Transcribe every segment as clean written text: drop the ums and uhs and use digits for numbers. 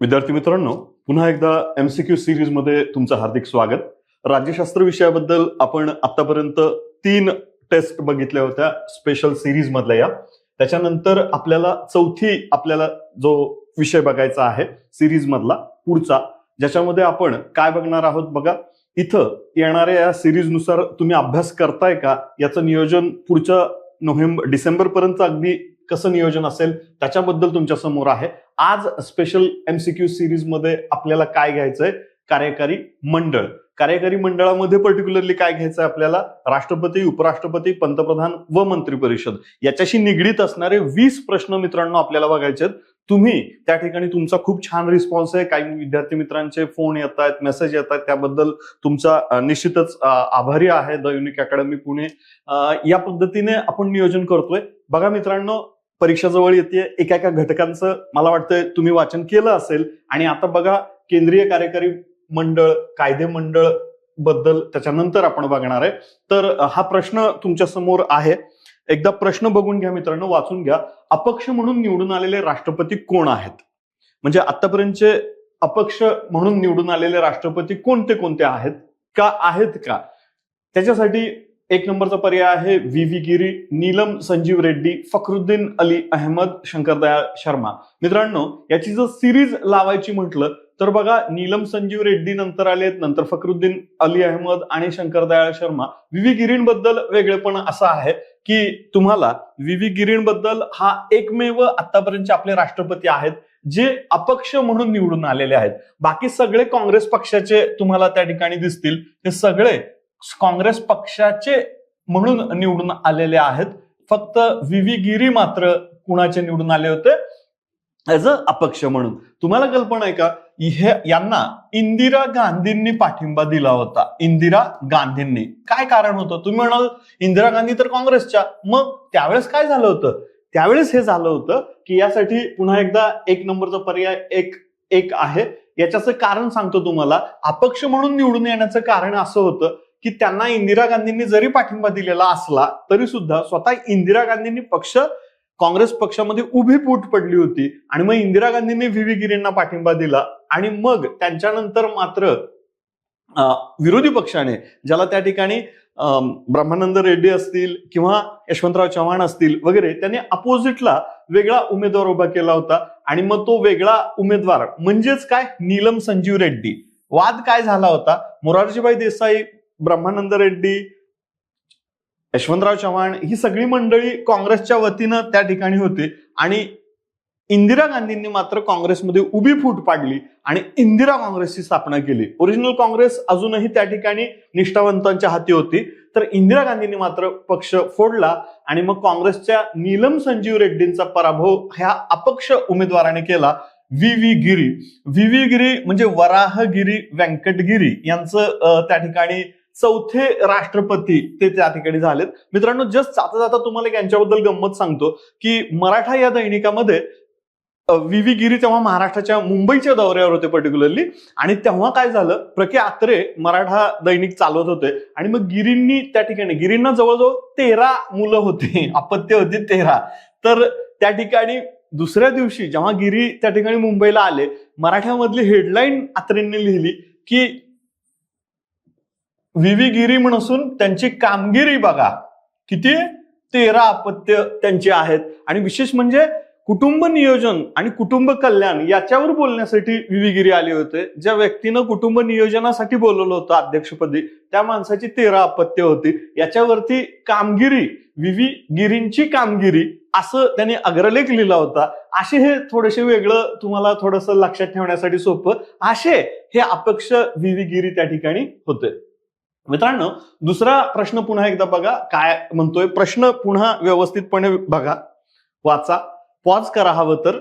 विद्यार्थी मित्रांनो, पुन्हा एकदा एमसीक्यू सिरीज मध्ये तुमचं हार्दिक स्वागत. राज्यशास्त्र विषयाबद्दल आपण आतापर्यंत 3 टेस्ट बघितल्या होत्या स्पेशल सिरीज मधल्या या. त्याच्यानंतर आपल्याला आपल्याला जो विषय बघायचा आहे सिरीज मधला पुढचा, ज्याच्यामध्ये आपण काय बघणार आहोत बघा. इथं येणाऱ्या या सिरीज नुसार तुम्ही अभ्यास करताय का याचं नियोजन पुढच्या डिसेंबर पर्यंत अगदी कसं नियोजन असेल त्याच्याबद्दल तुमच्या समोर आहे. आज स्पेशल एमसीक्यू सिरीज मध्ये आपल्याला काय घ्यायचंय, कार्यकारी मंडळ. कार्यकारी मंडळामध्ये पर्टिक्युलरली काय घ्यायचंय आपल्याला, राष्ट्रपती, उपराष्ट्रपती, पंतप्रधान व मंत्री परिषद याच्याशी निगडीत असणारे 20 प्रश्न मित्रांनो आपल्याला बघायचे आहेत. तुम्ही त्या ठिकाणी तुमचा खूप छान रिस्पॉन्स आहे. काही विद्यार्थी मित्रांचे फोन येत आहेत, मेसेज येत आहेत, त्याबद्दल तुमचा निश्चितच आभारी आहे द युनिक अकॅडमी पुणे. या पद्धतीने आपण नियोजन करतोय. बघा मित्रांनो, परीक्षा जवळ येते. एका घटकांचं मला वाटतंय तुम्ही वाचन केलं असेल आणि आता बघा केंद्रीय कार्यकारी मंडळ, कायदे मंडळ बद्दल त्याच्यानंतर आपण बघणार आहे. तर हा प्रश्न तुमच्या समोर आहे. एकदा प्रश्न बघून घ्या मित्रांनो, वाचून घ्या. अपक्ष म्हणून निवडून आलेले राष्ट्रपती कोण आहेत? म्हणजे आतापर्यंतचे अपक्ष म्हणून निवडून आलेले राष्ट्रपती कोणते कोणते आहेत का? त्याच्यासाठी 1 नंबरचा पर्याय आहे व्ही गिरी, नीलम संजीव रेड्डी, फखरुद्दीन अली अहमद, शंकरदयाळ शर्मा. मित्रांनो, याची जर सिरीज लावायची म्हटलं तर बघा, नीलम संजीव रेड्डी नंतर आलेत, नंतर फखरुद्दीन अली अहमद आणि शंकरदयाळ शर्मा. व्ही गिरींबद्दल वेगळेपण असं आहे की तुम्हाला व्ही गिरींबद्दल हा एकमेव आतापर्यंतचे आपले राष्ट्रपती आहेत जे अपक्ष म्हणून निवडून आलेले आहेत. बाकी सगळे काँग्रेस पक्षाचे तुम्हाला त्या ठिकाणी दिसतील. ते सगळे काँग्रेस पक्षाचे म्हणून निवडून आलेले आहेत. फक्त व्ही गिरी मात्र कुणाचे निवडून आले होते, ऍज अ अपक्ष म्हणून. तुम्हाला कल्पना आहे का, यांना इंदिरा गांधींनी पाठिंबा दिला होता. इंदिरा गांधींनी. काय कारण होतं? तुम्ही म्हणाल इंदिरा गांधी तर काँग्रेसच्या, मग त्यावेळेस काय झालं होतं? त्यावेळेस हे झालं होतं की यासाठी पुन्हा एकदा 1 नंबरचा पर्याय एक आहे. याच्याचं कारण सांगतो तुम्हाला. अपक्ष म्हणून निवडून येण्याचं कारण असं होतं की त्यांना इंदिरा गांधींनी जरी पाठिंबा दिलेला असला तरी सुद्धा स्वतः इंदिरा गांधींनी काँग्रेस पक्षामध्ये उभी फूट पडली होती आणि मग इंदिरा गांधींनी व्ही गिरींना पाठिंबा दिला आणि मग त्यांच्यानंतर मात्र विरोधी पक्षाने, ज्याला त्या ठिकाणी ब्रह्मानंद रेड्डी असतील किंवा यशवंतराव चव्हाण असतील वगैरे, त्यांनी अपोजिटला वेगळा उमेदवार उभा केला होता आणि मग तो वेगळा उमेदवार म्हणजेच काय, नीलम संजीव रेड्डी. वाद काय झाला होता? मोरारजीभाई देसाई, ब्रह्मानंद रेड्डी, यशवंतराव चव्हाण ही सगळी मंडळी काँग्रेसच्या वतीनं त्या ठिकाणी होती आणि इंदिरा गांधींनी मात्र काँग्रेसमध्ये उभी फूट पाडली आणि इंदिरा काँग्रेसची स्थापना केली. ओरिजिनल काँग्रेस अजूनही त्या ठिकाणी निष्ठावंतांच्या हाती होती. तर इंदिरा गांधींनी मात्र पक्ष फोडला आणि मग काँग्रेसच्या नीलम संजीव रेड्डींचा पराभव ह्या अपक्ष उमेदवाराने केला, व्ही गिरी म्हणजे वराहगिरी व्यंकटगिरी यांचं त्या ठिकाणी 4थे राष्ट्रपती ते त्या ठिकाणी झालेत. मित्रांनो, जस्ट जाता तुम्हाला यांच्याबद्दल गंमत सांगतो की मराठा या दैनिकामध्ये व्ही गिरी तेव्हा महाराष्ट्राच्या मुंबईच्या दौऱ्यावर होते पर्टिक्युलरली, आणि तेव्हा काय झालं, प्रके आत्रे मराठा दैनिक चालवत होते आणि मग गिरींना जवळजवळ 13 मुलं होती, अपत्य होती 13. तर त्या ठिकाणी दुसऱ्या दिवशी जेव्हा गिरी त्या ठिकाणी मुंबईला आले, मराठ्यामधली हेडलाईन आत्रेंनी लिहिली की व्ही गिरी म्हणून त्यांची कामगिरी बघा, किती 13 अपत्य त्यांची आहेत. आणि विशेष म्हणजे कुटुंब नियोजन आणि कुटुंब कल्याण याच्यावर बोलण्यासाठी व्ही गिरी आले होते. ज्या व्यक्तीनं कुटुंब नियोजनासाठी बोलवलं होतं अध्यक्षपदी, त्या माणसाची 13 अपत्य होती. याच्यावरती कामगिरी, व्ही गिरींची कामगिरी असं त्यांनी अग्रलेख लिहिला होता. असे हे थोडेसे वेगळं तुम्हाला थोडंसं लक्षात ठेवण्यासाठी सोपं असे हे अपक्ष व्ही गिरी त्या ठिकाणी होते. मित्रांनो, दुसरा प्रश्न पुन्हा एकदा बघा काय म्हणतोय. प्रश्न पुन्हा व्यवस्थितपणे बघा, वाचा, पॉज करा हवं तर,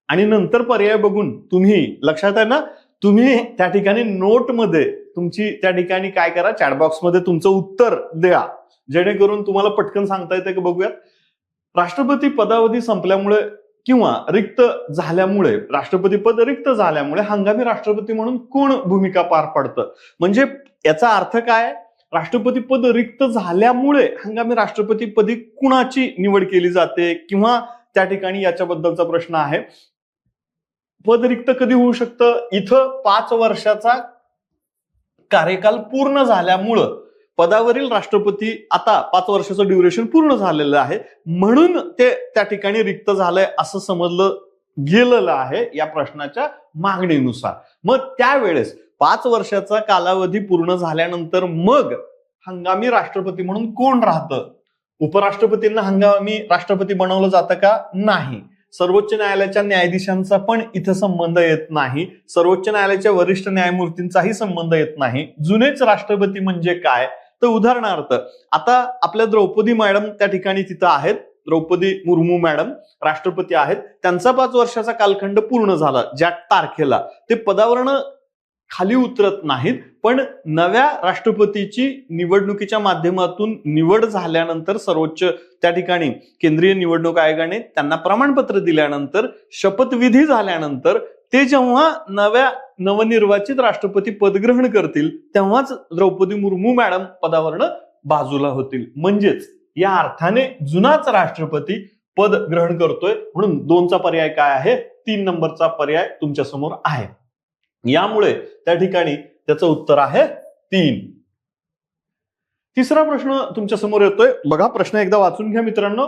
आणि नंतर पर्याय बघून तुम्ही लक्षात आहे ना, तुम्ही त्या ठिकाणी नोटमध्ये तुमची त्या ठिकाणी काय करा, चॅटबॉक्समध्ये तुमचं उत्तर द्या, जेणेकरून तुम्हाला पटकन सांगता येते की बघूयात. राष्ट्रपती पदावधी संपल्यामुळे किंवा राष्ट्रपती पद रिक्त झाल्यामुळे हंगामी राष्ट्रपती म्हणून कोण भूमिका पार पडतं? म्हणजे याचा अर्थ काय, राष्ट्रपती पद रिक्त झाल्यामुळे हंगामी राष्ट्रपती पदी कुणाची निवड केली जाते, किंवा त्या ठिकाणी याच्याबद्दलचा प्रश्न आहे. पद रिक्त कधी होऊ शकतं? इथं 5 वर्षाचा कार्यकाल पूर्ण झाल्यामुळं पदावरील राष्ट्रपती आता 5 वर्षाचं ड्युरेशन पूर्ण झालेलं आहे, म्हणून ते त्या ठिकाणी रिक्त झालंय असं समजलं गेलेलं आहे या प्रश्नाच्या मागणीनुसार. मग त्यावेळेस 5 वर्षाचा कालावधी पूर्ण झाल्यानंतर मग हंगामी राष्ट्रपती म्हणून कोण राहतं? उपराष्ट्रपतींना हंगामी राष्ट्रपती बनवलं जातं का? नाही. सर्वोच्च न्यायालयाच्या न्यायाधीशांचा पण इथं संबंध येत नाही. सर्वोच्च न्यायालयाच्या वरिष्ठ न्यायमूर्तींचाही संबंध येत नाही. जुनेच राष्ट्रपती म्हणजे काय? तर उदाहरणार्थ आता आपल्या द्रौपदी मॅडम त्या ठिकाणी तिथं आहेत. द्रौपदी मुर्मू मॅडम राष्ट्रपती आहेत. त्यांचा 5 वर्षाचा कालखंड पूर्ण झाला ज्या तारखेला. ते पदावरनं खाली उतरत नाहीत, पण नव्या राष्ट्रपतीची निवडणुकीच्या माध्यमातून निवड झाल्यानंतर सर्वोच्च त्या ठिकाणी केंद्रीय निवडणूक आयोगाने त्यांना प्रमाणपत्र दिल्यानंतर शपथविधी झाल्यानंतर ते जेव्हा नवनिर्वाचित राष्ट्रपती पदग्रहण करतील तेव्हाच द्रौपदी मुर्मू मॅडम पदावरनं बाजूला होतील. म्हणजेच या अर्थाने जुनाच राष्ट्रपती पद ग्रहण करतोय. म्हणून 2चा पर्याय काय आहे? 3 नंबरचा पर्याय तुमच्या समोर आहे. यामुळे त्या ठिकाणी त्याचं उत्तर आहे 3. तिसरा प्रश्न तुमच्या समोर येतोय. बघा प्रश्न एकदा वाचून घ्या मित्रांनो.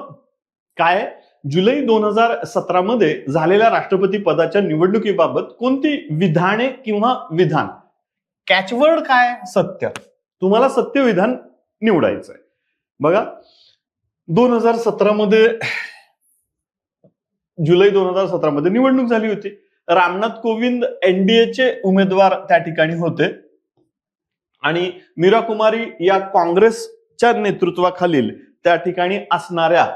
काय? जुलै 2017 मध्ये झालेल्या राष्ट्रपती पदाच्या निवडणुकीबाबत कोणती विधाने किंवा विधान? कॅचवर्ड काय? सत्य. तुम्हाला सत्य विधान निवडायचंय. बघा 2017 मध्ये जुलै 2017 मध्ये निवडणूक झाली होती. रामनाथ कोविंद एनडीएचे उमेदवार त्या ठिकाणी होते आणि मीरा कुमारी या काँग्रेसच्या नेतृत्वाखालील त्या ठिकाणी असणाऱ्या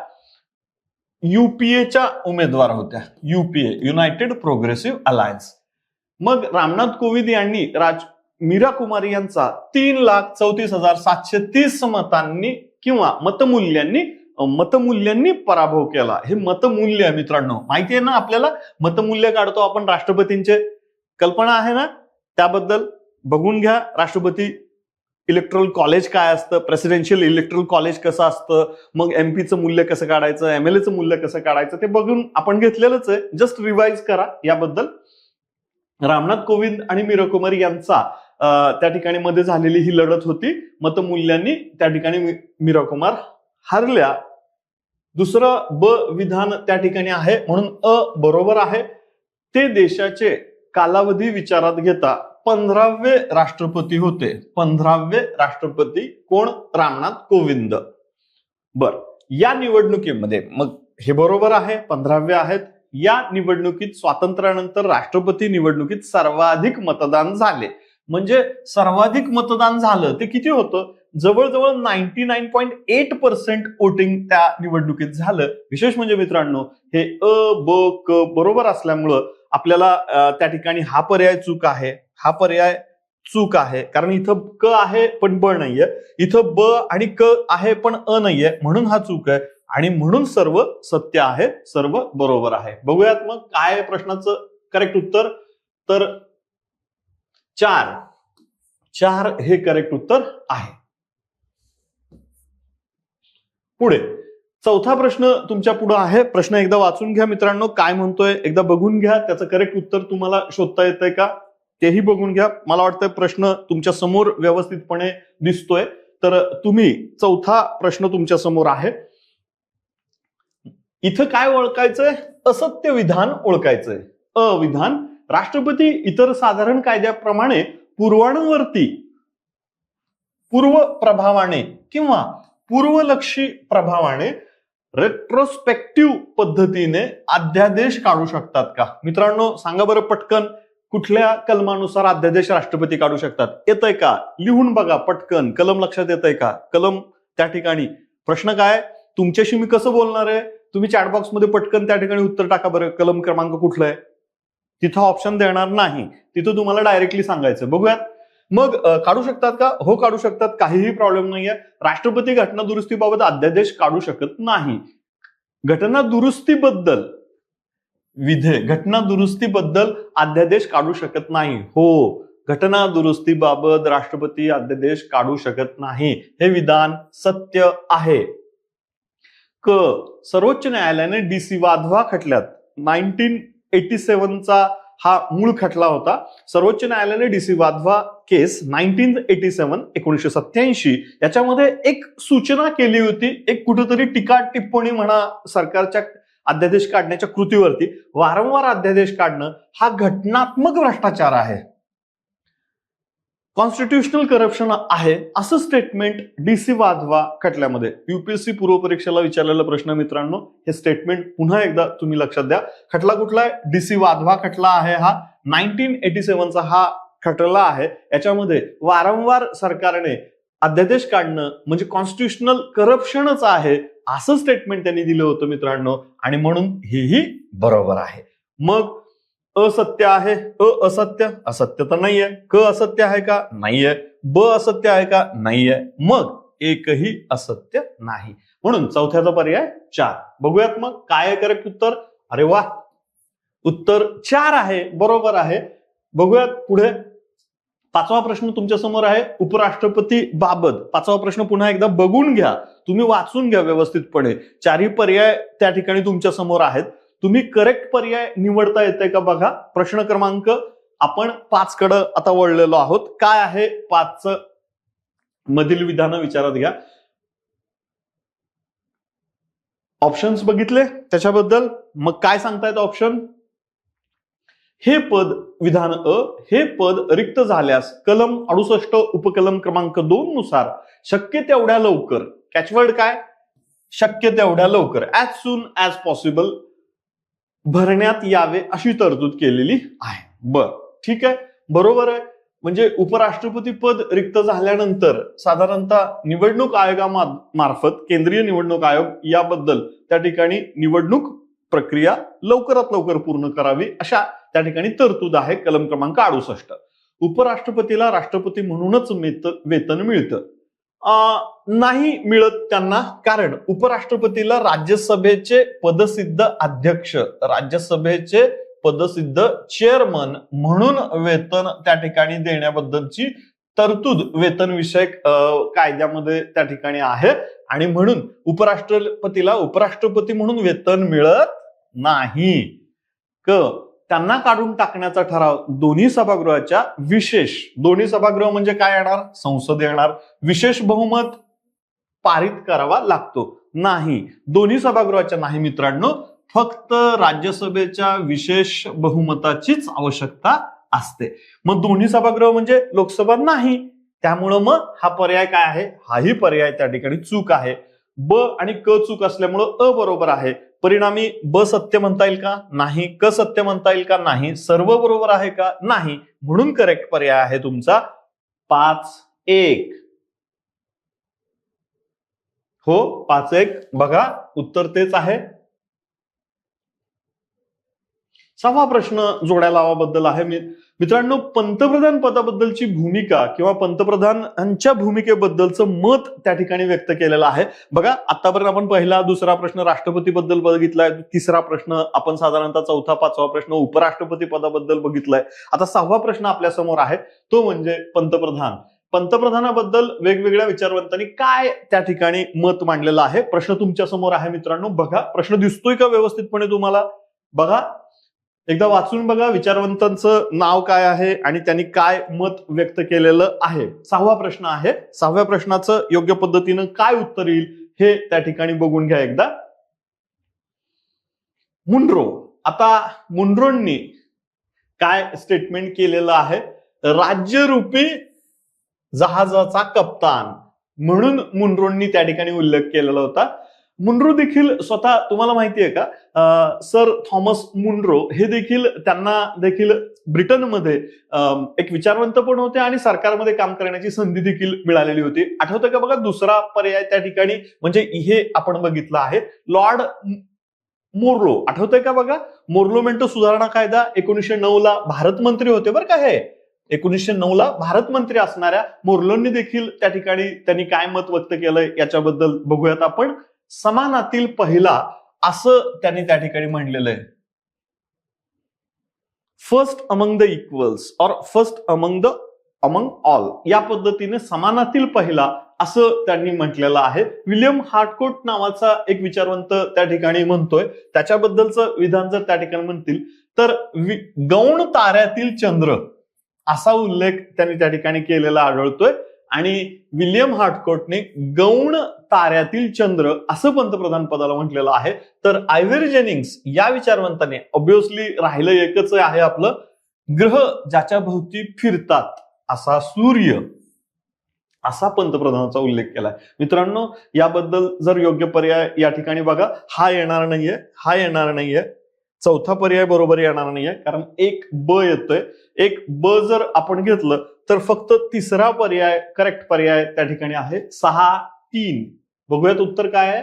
युपीएच्या उमेदवार होत्या. UPA, United progressive alliance. मग रामनाथ कोविंद यांनी मीरा कुमारी यांचा 3,34,730 मतांनी किंवा मतमूल्यांनी पराभव केला. हे मतमूल्य आहे मित्रांनो. माहिती आहे ना आपल्याला? मतमूल्य काढतो आपण राष्ट्रपतींचे. कल्पना आहे ना त्याबद्दल? बघून घ्या. राष्ट्रपती इलेक्ट्रल कॉलेज काय असतं, प्रेसिडेन्शियल इलेक्ट्रल कॉलेज कसं असतं, मग एमपीचं मूल्य कसं काढायचं, एमएलएचं मूल्य कसं काढायचं ते बघून आपण घेतलेलंच आहे. जस्ट रिवाइज करा याबद्दल. रामनाथ कोविंद आणि मीरा कुमारी यांचा त्या ठिकाणी मध्ये झालेली ही लढत होती. मतमूल्यांनी त्या ठिकाणी मीरा कुमार हरल्या. दुसरं ब विधान त्या ठिकाणी आहे म्हणून अ बरोबर आहे. ते देशाचे कालावधी विचारात घेता 15वे राष्ट्रपती होते. 15वे राष्ट्रपती कोण? रामनाथ कोविंद. बर, या निवडणुकीमध्ये मग हे बरोबर आहे, 15वे आहेत. या निवडणुकीत स्वातंत्र्यानंतर राष्ट्रपती निवडणुकीत सर्वाधिक मतदान झाले. म्हणजे सर्वाधिक मतदान झालं ते किती होतं? जवळजवळ 99.8% वोटिंग त्या निवडणुकीत झालं. विशेष म्हणजे मित्रांनो हे अ ब क बरोबर असल्यामुळं आपल्याला त्या ठिकाणी हा पर्याय चूक आहे. हा पर्याय चूक आहे कारण इथं क आहे पण ब नाहीये. इथं ब आणि क आहे पण अ नाहीये, म्हणून हा चूक आहे. आणि म्हणून सर्व सत्य आहे, सर्व बरोबर आहे. बघूयात मग काय आहे प्रश्नाचं करेक्ट उत्तर. तर 4 हे करेक्ट उत्तर आहे. पुढे 4था प्रश्न तुमच्या पुढे आहे. प्रश्न एकदा वाचून घ्या मित्रांनो. काय म्हणतोय एकदा बघून घ्या. त्याचं करेक्ट उत्तर तुम्हाला शोधता येतंय का तेही बघून घ्या. मला वाटतं प्रश्न तुमच्या समोर व्यवस्थितपणे दिसतोय. तर तुम्ही 4था प्रश्न तुमच्या समोर आहे. इथं काय ओळखायचंय? असत्य विधान ओळखायचंय. अविधान. राष्ट्रपती इतर साधारण कायद्याप्रमाणे पूर्वानुवर्ती, पूर्व प्रभावाने किंवा पूर्वलक्षी प्रभावाने रेट्रोस्पेक्टिव्ह पद्धतीने अध्यादेश काढू शकतात का? मित्रांनो सांगा बरं पटकन. कुठल्या कलमानुसार अध्यादेश राष्ट्रपती काढू शकतात? येतंय का? लिहून बघा पटकन. कलम लक्षात येतंय का? कलम त्या ठिकाणी. प्रश्न काय? तुमच्याशी मी कसं बोलणार आहे? तुम्ही चॅट बॉक्स मध्ये पटकन त्या ठिकाणी उत्तर टाका बरं. कलम क्रमांक कुठला आहे? तिथं ऑप्शन देणार नाही. तिथं तुम्हाला डायरेक्टली सांगायचं. बघूयात. मग काढू शकतात का? हो काढू शकतात. काहीही प्रॉब्लेम नाहीये. राष्ट्रपती घटना दुरुस्तीबाबत अध्यादेश काढू शकत नाही. घटना दुरुस्तीबद्दल घटना दुरुस्तीबद्दल अध्यादेश काढू शकत नाही. हो, घटना दुरुस्तीबाबत राष्ट्रपती अध्यादेश काढू शकत नाही. हे विधान सत्य आहे. सर्वोच्च न्यायालयाने DC वाधवा खटल्यात 1987चा हा मूळ खटला होता. सर्वोच्च न्यायालयाने DC वाधवा केस 1987 याच्यामध्ये एक सूचना केली होती, एक कुठेतरी टीका टिप्पणी म्हणा सरकारच्या अध्यादेश काढण्याच्या कृतीवरती. वारंवार अध्यादेश काढणं हा घटनात्मक भ्रष्टाचार आहे, कॉन्स्टिट्युशनल करप्शन आहे, असं स्टेटमेंट DC वाधवा खटल्यामध्ये. UPSC पूर्व परीक्षेला विचारलेला प्रश्न मित्रांनो, हे स्टेटमेंट पुन्हा एकदा तुम्ही लक्षात द्या. खटला कुठला आहे? DC वाधवा खटला आहे हा. 1987चा हा खटला आहे. याच्यामध्ये वारंवार सरकारने अध्यादेश काढणं म्हणजे कॉन्स्टिट्युशनल करप्शनच आहे असं स्टेटमेंट त्यांनी दिलं होतं मित्रांनो, आणि म्हणून हेही बरोबर आहे. मग असत्य आहे, असत्य, असत्य तर नाहीये. क असत्य आहे का? नाहीये. ब असत्य आहे का? नाहीये. मग एकही असत्य नाही, म्हणून चौथ्याचा पर्याय 4. बघूयात मग काय आहे करेक्ट उत्तर. अरे वा, उत्तर 4 आहे, बरोबर आहे. बघूयात पुढे. 5वा प्रश्न तुमच्या समोर आहे उपराष्ट्रपती बाबत. 5वा प्रश्न पुन्हा एकदा बघून घ्या, तुम्ही वाचून घ्या व्यवस्थितपणे. 4ही पर्याय त्या ठिकाणी तुमच्या समोर आहेत. तुम्ही करेक्ट पर्याय निवडता येते का बघा. प्रश्न क्रमांक आपण 5 कडे आता वळलेलो आहोत. काय आहे 5 मधील विधान विचारात घ्या. ऑप्शन्स बघितले त्याच्याबद्दल. मग काय सांगतायत ऑप्शन. हे पद, विधान अ, हे पद रिक्त झाल्यास कलम 68 उपकलम क्रमांक 2 नुसार शक्य तेवढ्या लवकर, कॅचवर्ड काय, शक्य तेवढ्या लवकर, ऍज सून ऍज पॉसिबल भरण्यात यावे अशी तरतूद केलेली आहे. बर, ठीक आहे, बरोबर आहे. म्हणजे उपराष्ट्रपती पद रिक्त झाल्यानंतर साधारणतः निवडणूक आयोगामार्फत, केंद्रीय निवडणूक आयोग याबद्दल त्या ठिकाणी निवडणूक प्रक्रिया लवकरात लवकर पूर्ण करावी अशा त्या ठिकाणी तरतूद आहे कलम क्रमांक 68. उपराष्ट्रपतीला राष्ट्रपती म्हणूनच वेतन मिळतं. नाही मिळत त्यांना, कारण उपराष्ट्रपतीला राज्यसभेचे पदसिद्ध अध्यक्ष, राज्यसभेचे पदसिद्ध चेअरमन म्हणून वेतन त्या ठिकाणी देण्याबद्दलची तरतूद वेतन विषयक कायद्यामध्ये त्या ठिकाणी आहे, आणि म्हणून उपराष्ट्रपतीला उपराष्ट्रपती म्हणून वेतन मिळत नाही. त्यांना काढून टाकण्याचा ठराव दोन्ही सभागृहाच्या विशेष, दोन्ही सभागृह म्हणजे काय येणार, संसद येणार, विशेष बहुमत पारित करावा लागतो. नाही, दोन्ही सभागृहाच्या नाही मित्रांनो, फक्त राज्यसभेच्या विशेष बहुमताचीच आवश्यकता असते. मग दोन्ही सभागृह म्हणजे लोकसभा नाही, त्यामुळं मग हा पर्याय काय आहे, हाही पर्याय त्या ठिकाणी चूक आहे. ब आणि क चूक असल्यामुळं अ बरोबर आहे. परिणामी ब सत्य म्हणता येईल का? नाही. क सत्य म्हणता येईल का? नाही. सर्व बरोबर आहे का? नाही. म्हणून करेक्ट पर्याय आहे तुमचा 5-1. हो, 5-1 बघा, उत्तर तेच आहे. 6वा प्रश्न जोड्या लावाबद्दल आहे मित्रांनो. पंतप्रधान पदाबद्दलची भूमिका किंवा पंतप्रधानांच्या भूमिकेबद्दलचं मत त्या ठिकाणी व्यक्त केलेलं आहे. बघा, आतापर्यंत आपण पहिला, दुसरा प्रश्न राष्ट्रपती बद्दल बघितलाय, तिसरा प्रश्न आपण साधारणतः चौथा, 5वा प्रश्न उपराष्ट्रपती पदाबद्दल बघितलाय. आता 6वा प्रश्न आपल्या समोर आहे, तो म्हणजे पंतप्रधान. पंतप्रधानाबद्दल वेगवेगळ्या विचारवंतांनी काय त्या ठिकाणी मत मांडलेलं आहे. प्रश्न तुमच्या समोर आहे मित्रांनो. बघा, प्रश्न दिसतोय का व्यवस्थितपणे तुम्हाला? बघा, एकदा वाचून बघा विचारवंतांचं नाव काय आहे आणि त्यांनी काय मत व्यक्त केलेलं आहे. 6वा प्रश्न आहे. 6व्या प्रश्नाचं योग्य पद्धतीनं काय उत्तर येईल हे त्या ठिकाणी बघून घ्या एकदा. मुनरो. आता मुनरोंनी काय स्टेटमेंट केलेलं आहे? राज्यरूपी जहाजाचा कप्तान म्हणून मुनरोंनी त्या ठिकाणी उल्लेख केलेला होता. मुनरो देखील स्वतः, तुम्हाला माहितीये का, सर थॉमस मुनरो हे देखील, त्यांना देखील ब्रिटनमध्ये एक विचारवंत पण होते आणि सरकारमध्ये काम करण्याची संधी देखील मिळालेली होती. आठवतं का बघा, दुसरा पर्याय त्या ठिकाणी म्हणजे हे आपण बघितलं आहे, लॉर्ड मोर्लो. आठवतंय का बघा, मोर्लोमेंटो सुधारणा कायदा 1909ला भारत मंत्री होते बरं का. हे 1909ला भारत मंत्री असणाऱ्या मोर्लोंनी देखील त्या ठिकाणी त्यांनी काय मत व्यक्त केलंय याच्याबद्दल बघूयात आपण. समानातील पहिला असं त्यांनी त्या ठिकाणी म्हणलेलं आहे. फर्स्ट अमंग द इक्वल्स और फर्स्ट अमंग ऑल, या पद्धतीने समानातील पहिला असं त्यांनी म्हटलेलं आहे. विल्यम हार्टकोट नावाचा एक विचारवंत त्या ठिकाणी म्हणतोय, त्याच्याबद्दलचं विधान जर त्या ठिकाणी म्हणतील, तर गौण ताऱ्यातील चंद्र असा उल्लेख त्यांनी त्या ठिकाणी केलेला आढळतोय आणि विल्यम हार्टकोटने गौण ताऱ्यातील चंद्र असं पंतप्रधान पदाला म्हटलेलं आहे. तर आयव्हरी जेनिंग्स या विचारवंताने ऑब्व्हियसली राहिलं एकच आहे आपलं, ग्रह ज्याच्या भोवती फिरतात असा सूर्य असा पंतप्रधानाचा उल्लेख केलाय. मित्रांनो, याबद्दल जर योग्य पर्याय या ठिकाणी बघा, हा येणार नाहीये, चौथा पर्याय बरोबर येणार नाहीये, कारण एक ब येतोय. एक ब जर आपण घेतलं तर फक्त तिसरा पर्याय करेक्ट पर्याय त्या ठिकाणी आहे 6-3. बघूयात उत्तर काय आहे,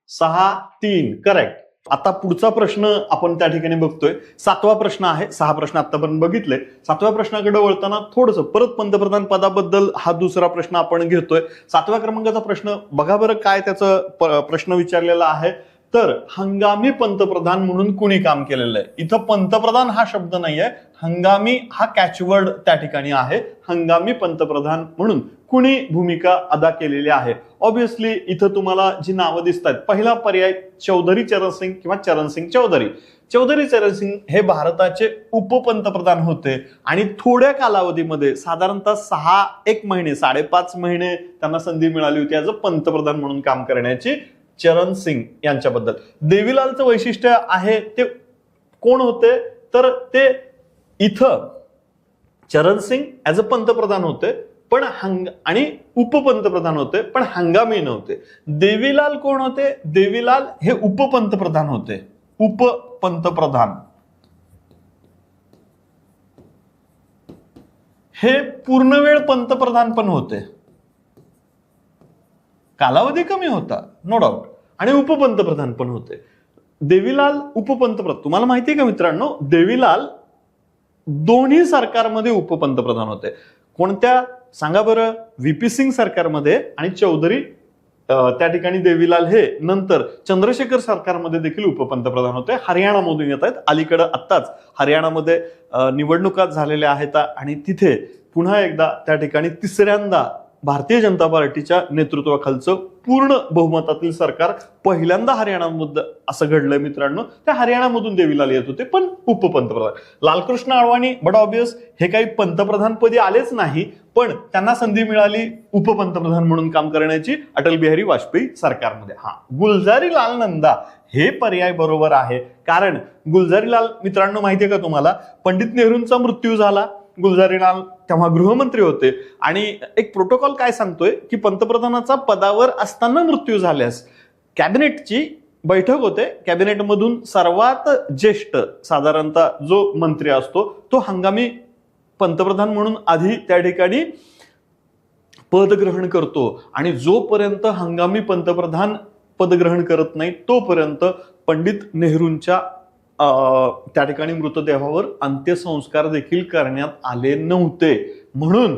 6-3 करेक्ट. आता पुढचा प्रश्न आपण त्या ठिकाणी बघतोय, 7वा प्रश्न आहे. 6 प्रश्न आतापर्यंत बघितले. 7व्या प्रश्नाकडे वळताना थोडंसं परत पंतप्रधान पदाबद्दल हा दुसरा प्रश्न आपण घेतोय. 7व्या क्रमांकाचा प्रश्न बघा बरं काय त्याचा प्रश्न विचारलेला आहे. तर हंगामी पंतप्रधान म्हणून कुणी काम केलेलं आहे. इथं पंतप्रधान हा शब्द नाहीये, हंगामी हा कॅचवर्ड त्या ठिकाणी आहे. हंगामी पंतप्रधान म्हणून कुणी भूमिका अदा केलेली आहे. ऑब्व्हियसली इथं तुम्हाला जी नावं दिसत आहेत, पहिला पर्याय चौधरी चरण सिंग किंवा चरण सिंग चौधरी. चौधरी चरण सिंग हे भारताचे उपपंतप्रधान होते आणि थोड्या कालावधीमध्ये साधारणतः 6 महिने 5.5 महिने त्यांना संधी मिळाली होती ॲज अ पंतप्रधान म्हणून काम करण्याची. चरण सिंग यांच्याबद्दल देवीलालचं वैशिष्ट्य आहे ते कोण होते, तर ते इथं चरण सिंग ॲज अ पंतप्रधान होते पण आणि उपपंतप्रधान होते पण हंगामी नव्हते. देवीलाल कोण होते, देवीलाल हे उपपंतप्रधान होते. उपपंतप्रधान हे पूर्णवेळ पंतप्रधान पण होते, कालावधी कमी होता नो डाऊट, आणि उपपंतप्रधान पण होते. देवीलाल उपपंतप्रधान, तुम्हाला माहितीये का मित्रांनो, देवीलाल दोन्ही सरकारमध्ये उपपंतप्रधान होते. कोणत्या सांगा बरं, व्हीपी सिंग सरकारमध्ये आणि चौधरी त्या ठिकाणी देवीलाल हे नंतर चंद्रशेखर सरकारमध्ये देखील उपपंतप्रधान होते. हरियाणामधून येत आहेत. अलीकडे आत्ताच हरियाणामध्ये निवडणुका झालेल्या आहेत आणि तिथे पुन्हा एकदा त्या ठिकाणी तिसऱ्यांदा भारतीय जनता पार्टीच्या नेतृत्वाखालचं पूर्ण बहुमतातील सरकार पहिल्यांदा हरियाणामध्ये असं घडलंय मित्रांनो. त्या हरियाणामधून देवीलाल येत होते पण उपपंतप्रधान. लालकृष्ण अडवाणी बट ऑब्वियस हे काही पंतप्रधान पदी आलेच नाही, पण त्यांना संधी मिळाली उपपंतप्रधान म्हणून काम करण्याची अटल बिहारी वाजपेयी सरकारमध्ये. गुलजारीलाल नंदा हे पर्याय बरोबर आहे, कारण गुलजारीलाल मित्रांनो माहितीये का तुम्हाला, पंडित नेहरूंचा मृत्यू झाला, गुलजारीलाल तेव्हा गृहमंत्री होते आणि एक प्रोटोकॉल काय सांगतोय की पंतप्रधानाचा पदावर असताना मृत्यू झाल्यास कॅबिनेटची बैठक होते, कॅबिनेटमधून सर्वात ज्येष्ठ साधारणतः जो मंत्री असतो तो हंगामी पंतप्रधान म्हणून आधी त्या ठिकाणी पद ग्रहण करतो आणि जोपर्यंत हंगामी पंतप्रधान पद ग्रहण करत नाही तोपर्यंत पंडित नेहरूंच्या त्या ठिकाणी मृतदेहावर अंत्यसंस्कार देखील करण्यात आले नव्हते. म्हणून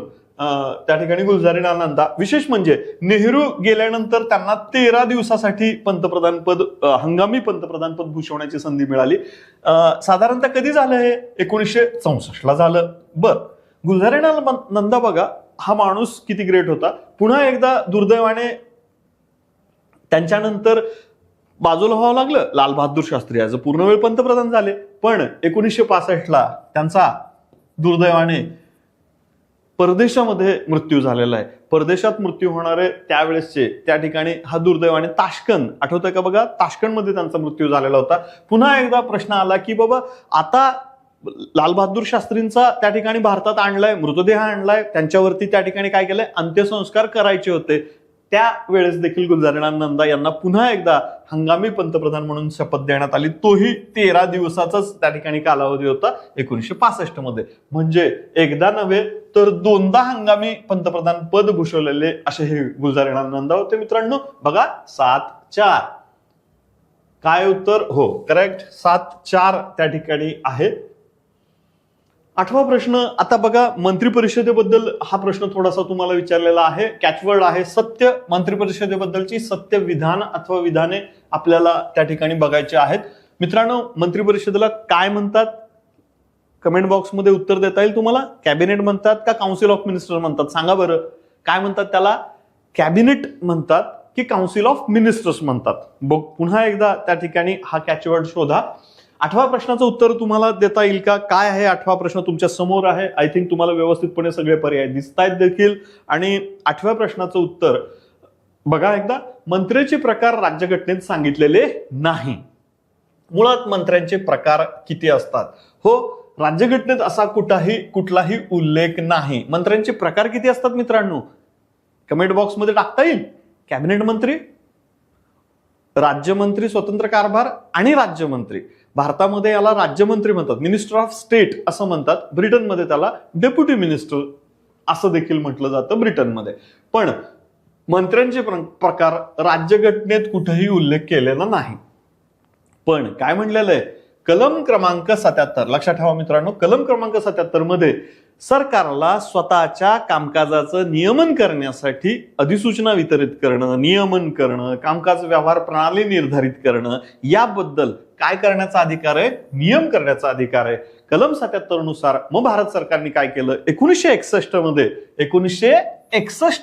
त्या ठिकाणी गुलजारीलाल नंदा, विशेष म्हणजे नेहरू गेल्यानंतर त्यांना 13 दिवसासाठी पंतप्रधान पद हंगामी पंतप्रधान पद भूषवण्याची संधी मिळाली. साधारणतः कधी झालं हे, 1964ला झालं. गुलजारीलाल नंदा बघा हा माणूस किती ग्रेट होता. पुन्हा एकदा दुर्दैवाने त्यांच्यानंतर बाजूला व्हावं लागलं. लाल बहादूर शास्त्री ॲज अ पूर्णवेळ पंतप्रधान झाले, पण 1965ला त्यांचा दुर्दैवाने परदेशामध्ये मृत्यू झालेला आहे. परदेशात मृत्यू होणारे त्यावेळेसचे त्या ठिकाणी हा दुर्दैवाने ताश्कंद, आठवतंय का बघा, ताश्कंदमध्ये त्यांचा मृत्यू झालेला होता. पुन्हा एकदा प्रश्न आला की बाबा आता लाल बहादूर शास्त्रींचा त्या ठिकाणी भारतात आणलाय, मृतदेह आणलाय, त्यांच्यावरती त्या ठिकाणी काय केलंय, अंत्यसंस्कार करायचे होते. त्यावेळेस देखील गुलजारीलाल नंदा यांना पुन्हा एकदा हंगामी पंतप्रधान म्हणून शपथ देण्यात आली. तोही 13 दिवसाचाच त्या ठिकाणी कालावधी होता 1965 मध्ये. म्हणजे एकदा नव्हे तर 2दा हंगामी पंतप्रधान पद भूषवलेले असे हे गुलजारीलाल नंदा होते मित्रांनो. बघा 7-4 काय उत्तर, हो करेक्ट 7-4 त्या ठिकाणी आहे. 8वा प्रश्न आता बघा, मंत्रिपरिषदेबद्दल हा प्रश्न थोडासा तुम्हाला विचारलेला आहे. कॅचवर्ड आहे सत्य. मंत्रिपरिषदेबद्दलची सत्य विधान अथवा विधाने आपल्याला त्या ठिकाणी बघायचे आहेत. मित्रांनो, मंत्रिपरिषदेला काय म्हणतात, कमेंट बॉक्समध्ये उत्तर देता येईल तुम्हाला. कॅबिनेट म्हणतात का काउन्सिल ऑफ मिनिस्टर म्हणतात, सांगा बरं. काय म्हणतात त्याला, कॅबिनेट म्हणतात की काउन्सिल ऑफ मिनिस्टर्स म्हणतात. बघ पुन्हा एकदा त्या ठिकाणी हा कॅचवर्ड शोधा. 8व्या प्रश्नाचं उत्तर तुम्हाला देता येईल का? काय आहे 8वा प्रश्न? तुमच्या समोर आहे. आय थिंक तुम्हाला व्यवस्थितपणे सगळे पर्याय दिसतायत देखील. आणि 8व्या प्रश्नाचं उत्तर बघा एकदा. मंत्र्याचे प्रकार राज्यघटनेत सांगितलेले नाही. मुळात मंत्र्यांचे प्रकार किती असतात? हो, राज्यघटनेत असा कुठलाही उल्लेख नाही. मंत्र्यांचे प्रकार किती असतात मित्रांनो? कमेंट बॉक्समध्ये टाकता येईल. कॅबिनेट मंत्री, राज्यमंत्री, स्वतंत्र कारभार आणि राज्यमंत्री. भारतामध्ये याला राज्यमंत्री म्हणतात, मिनिस्टर ऑफ स्टेट असं म्हणतात. ब्रिटनमध्ये त्याला डेप्युटी मिनिस्टर असं देखील म्हटलं जातं ब्रिटनमध्ये. पण मंत्र्यांचे प्रकार राज्यघटनेत कुठेही उल्लेख केलेला नाही. पण काय म्हणलेलं आहे? कलम क्रमांक 77, लक्षात ठेवा मित्रांनो, कलम क्रमांक 77 मध्ये सरकारला स्वतःच्या कामकाजाचं नियमन करण्यासाठी अधिसूचना वितरित करणं, नियमन करणं, कामकाज व्यवहार प्रणाली निर्धारित करणं याबद्दल काय करण्याचा अधिकार आहे? नियम करण्याचा अधिकार आहे. कलम 77 नुसार मग भारत सरकारने काय केलं? 1961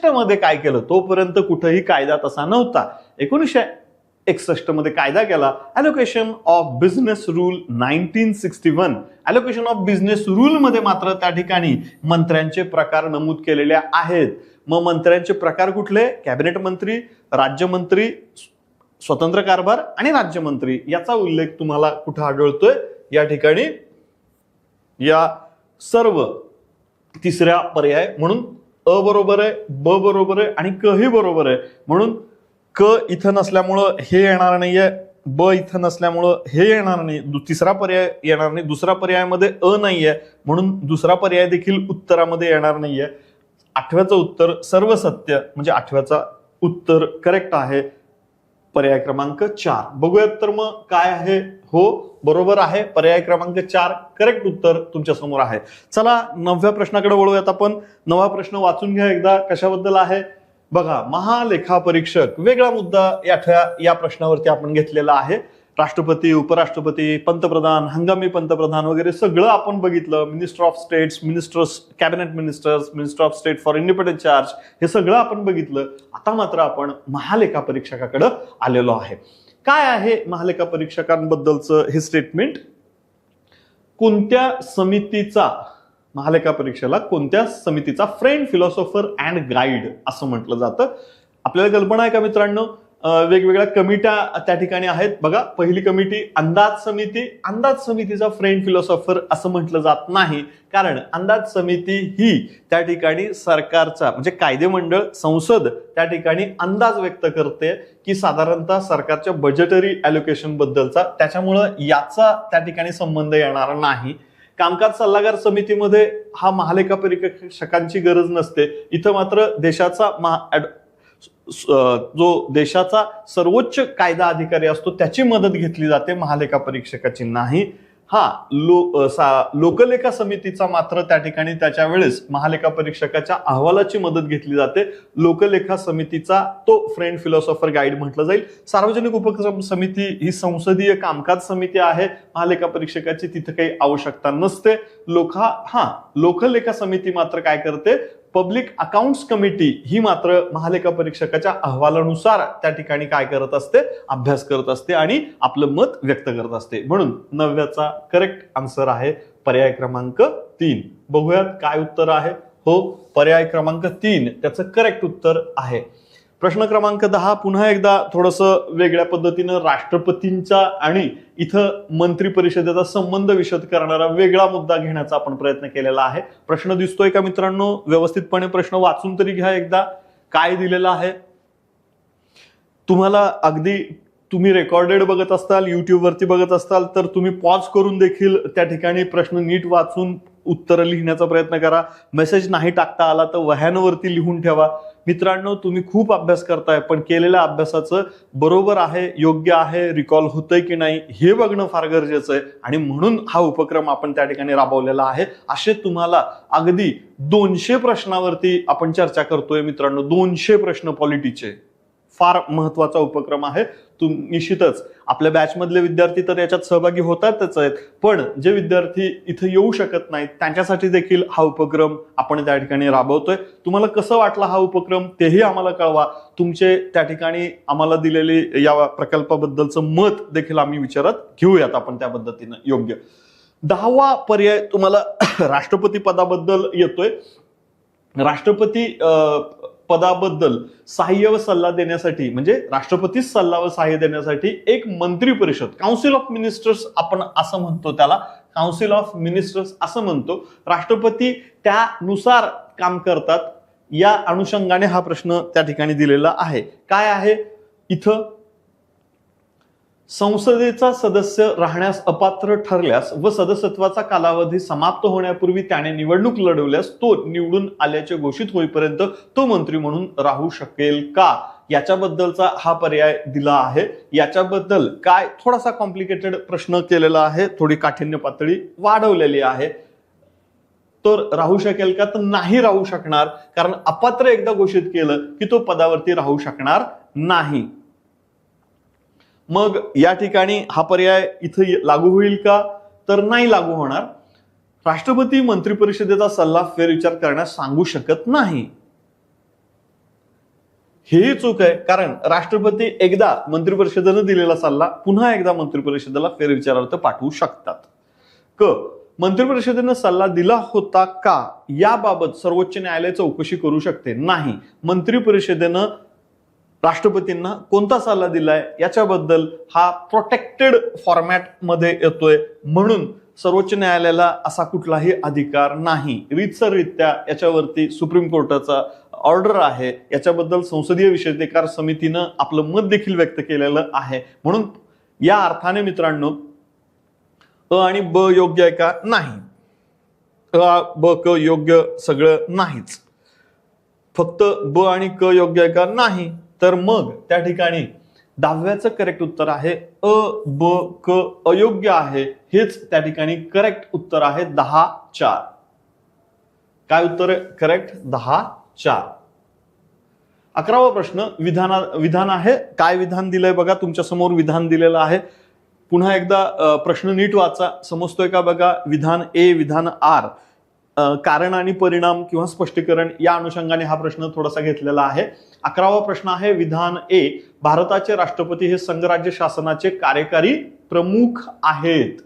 मध्ये काय केलं? तोपर्यंत कुठेही कायदा तसा नव्हता. 1961 मध्ये कायदा केला, allocation of business rule 1961. Allocation of business rule मध्ये मात्र त्या ठिकाणी मंत्र्यांचे प्रकार नमूद केलेले आहेत. मग मंत्र्यांचे प्रकार कुठले? कॅबिनेट मंत्री, राज्यमंत्री, स्वतंत्र कारभार आणि राज्यमंत्री याचा उल्लेख तुम्हाला कुठे आढळतोय? या ठिकाणी या सर्व तिसऱ्या पर्याय म्हणून अ बरोबर आहे, ब बरोबर आहे आणि क ही बरोबर आहे. म्हणून क इथं नसल्यामुळं हे येणार नाहीये, ब इथं नसल्यामुळं हे येणार नाही, तिसरा पर्याय येणार नाही, दुसऱ्या पर्यायामध्ये अ नाहीये म्हणून दुसरा पर्याय देखील उत्तरामध्ये येणार नाहीये. 8व्याचं उत्तर सर्व सत्य, म्हणजे 8व्याचा उत्तर करेक्ट आहे, पर्याय क्रमांक 4. बघूयात तर मग काय आहे. हो, बरोबर आहे, पर्याय क्रमांक 4 करेक्ट उत्तर तुमच्या समोर आहे. चला 9व्या प्रश्नाकडे वळूयात आपण. 9वा प्रश्न वाचून घ्या एकदा, कशाबद्दल आहे बघा. महालेखापरीक्षक, वेगळा मुद्दा या प्रश्नावरती आपण घेतलेला आहे. राष्ट्रपती, उपराष्ट्रपती, पंतप्रधान, हंगामी पंतप्रधान वगैरे सगळं आपण बघितलं. Minister of states, ministers, cabinet ministers, minister of state for independent charge, हे सगळं आपण बघितलं. आता मात्र आपण महालेखापरीक्षकाकडे आलेलो आहे. काय आहे महालेखापरीक्षकांबद्दलचं हे स्टेटमेंट? कोणत्या समितीचा, महालेखापरीक्षेला कोणत्या समितीचा फ्रेंड, फिलॉसॉफर अँड गाईड असं म्हटलं जातं? आपल्याला कल्पना आहे का मित्रांनो? वेगवेगळ्या कमिट्या त्या ठिकाणी आहेत बघा. पहिली कमिटी अंदाज समिती. अंदाज समितीचा फ्रेंड, फिलॉसॉफर असं म्हटलं जात नाही, कारण अंदाज समिती ही त्या ठिकाणी सरकारचा, म्हणजे कायदेमंडळ, संसद त्या ठिकाणी अंदाज व्यक्त करते की साधारणतः सरकारच्या बजेटरी अलोकेशन बद्दलचा, त्याच्यामुळं याचा त्या ठिकाणी संबंध येणार नाही. कामकाज सल्लागार समितीमध्ये हा महालेखापरीक्षकांची गरज नसते. इथं मात्र जो देशाचा सर्वोच्च कायदा अधिकारी असतो त्याची मदत घेतली जाते, महालेखापरीक्षकाची नाही. लोकलेखा समितीचा मात्र त्या ठिकाणी त्याच्या वेळेस महालेखापरीक्षकाच्या अहवालाची मदत घेतली जाते. लोकलेखा समितीचा तो फ्रेंड, फिलॉसॉफर, गाईड म्हटलं जाईल. सार्वजनिक उपक्रम समिती ही संसदीय कामकाज समिती आहे, महालेखापरीक्षकाची तिथे काही आवश्यकता नसते. लोकलेखा समिती मात्र काय करते? पब्लिक अकाउंट्स कमिटी ही मात्र महालेखापरीक्षकाच्या अहवालानुसार त्या ठिकाणी काय करत असते? अभ्यास करत असते आणि आपलं मत व्यक्त करत असते. म्हणून 9व्याचा करेक्ट आन्सर आहे पर्याय क्रमांक 3. बघूयात काय उत्तर आहे. हो, पर्याय क्रमांक 3 त्याचं करेक्ट उत्तर आहे. प्रश्न क्रमांक 10 पुन्हा एकदा थोडंसं वेगळ्या पद्धतीनं राष्ट्रपतींचा आणि इथं मंत्री परिषदेचा संबंध विशद करणारा वेगळा मुद्दा घेण्याचा आपण प्रयत्न केलेला आहे. प्रश्न दिसतोय का मित्रांनो? व्यवस्थितपणे प्रश्न वाचून तरी घ्या एकदा. काय दिलेला आहे तुम्हाला? अगदी तुम्ही रेकॉर्डेड बघत असताल, युट्यूबवरती बघत असताल तर तुम्ही पॉज करून देखील त्या ठिकाणी प्रश्न नीट वाचून उत्तर लिहिण्याचा प्रयत्न करा. मेसेज नाही टाकता आला तर वह्यांवरती लिहून ठेवा. मित्रांनो, तुम्ही खूप अभ्यास करताय, पण केलेल्या अभ्यासाचं बरोबर आहे, योग्य आहे, रिकॉल होतंय की नाही हे बघणं फार गरजेचं आहे. आणि म्हणून हा उपक्रम आपण त्या ठिकाणी राबवलेला आहे. असे तुम्हाला अगदी 200 प्रश्नावरती आपण चर्चा करतोय मित्रांनो. 200 प्रश्न पॉलिटीचे फार महत्वाचा उपक्रम आहे. निश्चितच आपल्या बॅच मधले विद्यार्थी तर याच्यात सहभागी होतातच आहेत, पण जे विद्यार्थी इथे येऊ शकत नाहीत त्यांच्यासाठी देखील हा उपक्रम आपण त्या ठिकाणी राबवतोय. तुम्हाला कसं वाटला हा उपक्रम तेही आम्हाला कळवा. तुमचे त्या ठिकाणी आम्हाला दिलेली या प्रकल्पाबद्दलचं मत देखील आम्ही विचारात घेऊयात आपण त्या पद्धतीनं योग्य. 10वा पर्याय तुम्हाला राष्ट्रपती पदाबद्दल येतोय. राष्ट्रपती पदाबद्दल सहाय्य व सल्ला देण्यासाठी म्हणजे राष्ट्रपतीच सल्ला व सहाय्य देण्यासाठी एक मंत्री परिषद, काउन्सिल ऑफ मिनिस्टर्स आपण असं म्हणतो, त्याला काउन्सिल ऑफ मिनिस्टर्स असं म्हणतो. राष्ट्रपती त्यानुसार काम करतात. या अनुषंगाने हा प्रश्न त्या ठिकाणी दिलेला आहे. काय आहे इथं? संसदेचा सदस्य राहण्यास अपात्र ठरल्यास व सदस्यत्वाचा कालावधी समाप्त होण्यापूर्वी त्याने निवडणूक लढवल्यास तो निवडून आल्याचे घोषित होईपर्यंत तो मंत्री म्हणून राहू शकेल का, याच्याबद्दलचा हा पर्याय दिला आहे. याच्याबद्दल काय थोडासा कॉम्प्लिकेटेड प्रश्न केलेला आहे, थोडी काठिण्य पातळी वाढवलेली आहे. तर राहू शकेल का, तर नाही राहू शकणार, कारण अपात्र एकदा घोषित केलं की तो पदावरती राहू शकणार नाही. मग या ठिकाणी हा पर्याय इथं लागू होईल का, तर नाही लागू होणार. राष्ट्रपती मंत्रिपरिषदेचा सल्ला फेरविचार करण्यास सांगू शकत नाही. हेही चूक आहे, कारण राष्ट्रपती एकदा मंत्रिपरिषदेनं दिलेला सल्ला पुन्हा एकदा मंत्रिपरिषदेला फेरविचारार्थ पाठवू शकतात. क मंत्रिपरिषदेनं सल्ला दिला होता का याबाबत सर्वोच्च न्यायालय चौकशी करू शकते. नाही. मंत्रिपरिषदेनं राष्ट्रपतींना कोणता सल्ला दिलाय याच्याबद्दल हा प्रोटेक्टेड फॉर्मॅट मध्ये येतोय, म्हणून सर्वोच्च न्यायालयाला असा कुठलाही अधिकार नाही. रीतसररित्या याच्यावरती सुप्रीम कोर्टाचा ऑर्डर आहे. याच्याबद्दल संसदीय विशेषाधिकार समितीनं आपलं मत देखील व्यक्त केलेलं आहे. म्हणून या अर्थाने मित्रांनो अ आणि ब योग्य आहे का? नाही. अ ब क योग्य सगळं नाहीच. फक्त ब आणि क योग्य आहे का? नाही. तर मग त्या ठिकाणी 10व्याचं करेक्ट उत्तर आहे अ ब क अयोग्य आहे. हेच त्या ठिकाणी करेक्ट उत्तर आहे 10-4. काय उत्तर आहे करेक्ट? 10-4. 11वा प्रश्न विधान आहे. काय विधान दिलंय बघा, तुमच्या समोर विधान दिलेलं आहे. पुन्हा एकदा प्रश्न नीट वाचा, समजतोय का बघा. विधान ए, विधान आर, कारण आणि परिणाम किंवा स्पष्टीकरण या अनुषंगाने हा प्रश्न थोडासा घेतलेला आहे. 11वा प्रश्न आहे विधान ए, भारताचे राष्ट्रपती हे संघराज्य शासनाचे कार्यकारी प्रमुख आहेत.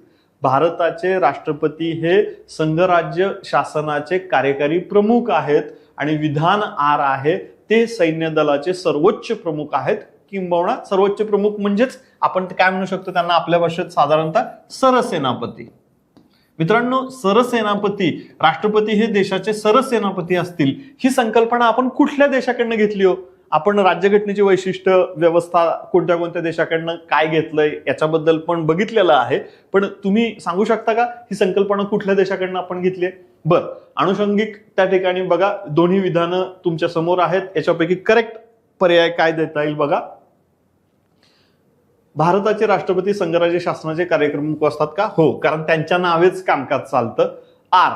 भारताचे राष्ट्रपती हे संघराज्य शासनाचे कार्यकारी प्रमुख आहेत. आणि विधान आर आहे ते सैन्य दलाचे सर्वोच्च प्रमुख आहेत, किंबहुना सर्वोच्च प्रमुख म्हणजेच आपण काय म्हणू शकतो त्यांना आपल्या भाषेत साधारणतः सरसेनापती. मित्रांनो, सरसेनापती, राष्ट्रपती हे देशाचे सरसेनापती असतील, ही संकल्पना आपण कुठल्या देशाकडनं घेतली हो? आपण राज्यघटनेची वैशिष्ट्य व्यवस्था कोणत्या कोणत्या देशाकडनं काय घेतलंय याच्याबद्दल पण बघितलेलं आहे. पण तुम्ही सांगू शकता का ही संकल्पना कुठल्या देशाकडनं आपण घेतली आहे? बर, अनुषंगिक त्या ठिकाणी बघा दोन्ही विधानं तुमच्या समोर आहेत. याच्यापैकी करेक्ट पर्याय काय देता येईल बघा. भारताचे राष्ट्रपती संघराज्य शासनाचे कार्यप्रमुख असतात का? हो, कारण त्यांच्या नावेच कामकाज चालतं. आर,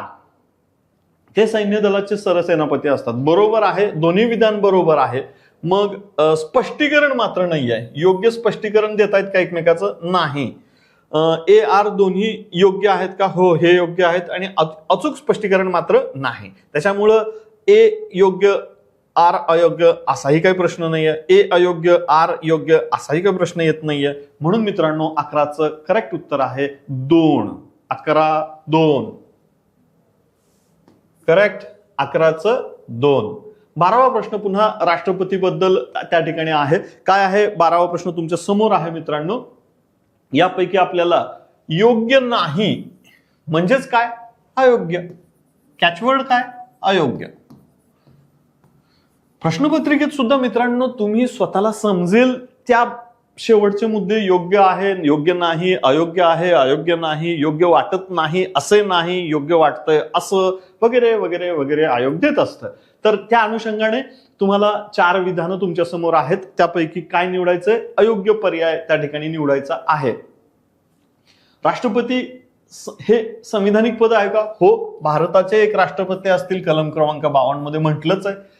ते सैन्य दलाचे सरसेनापती असतात. बरोबर आहे, दोन्ही विधान बरोबर आहे. मग स्पष्टीकरण मात्र नाही आहे. योग्य स्पष्टीकरण देतायत का एकमेकाचं? नाही. ए आर दोन्ही योग्य आहेत का? हो, हे योग्य आहेत. आणि अचूक स्पष्टीकरण मात्र नाही. त्याच्यामुळं ए योग्य, आर अयोग्य असाही काही प्रश्न नाहीये. ए अयोग्य, आर योग्य असाही काही प्रश्न येत नाहीये. म्हणून मित्रांनो 11चं करेक्ट उत्तर आहे 2. 11-2 करेक्ट. 11चं 2. 12वा प्रश्न पुन्हा राष्ट्रपतीबद्दल त्या ठिकाणी आहे. काय आहे 12वा प्रश्न तुमच्या समोर आहे मित्रांनो. यापैकी आपल्याला योग्य नाही म्हणजेच काय? अयोग्य. कॅचवर्ड काय? अयोग्य. प्रश्नपत्रिकेत सुद्धा मित्रांनो तुम्ही स्वतःला समजेल त्या शेवटचे मुद्दे योग्य आहे, योग्य नाही, अयोग्य आहे, अयोग्य नाही, योग्य वाटत नाही, असे नाही, योग्य वाटतंय असं वगैरे वगैरे वगैरे अयोग्यच असतं. तर त्या अनुषंगाने तुम्हाला 4 विधानं तुमच्या समोर आहेत. त्यापैकी काय निवडायचंय? अयोग्य पर्याय त्या ठिकाणी निवडायचा आहे. राष्ट्रपती हे संविधानिक पद आहे का? हो, भारताचे एक राष्ट्रपती असतील, कलम क्रमांक 52 मध्ये म्हटलंच आहे.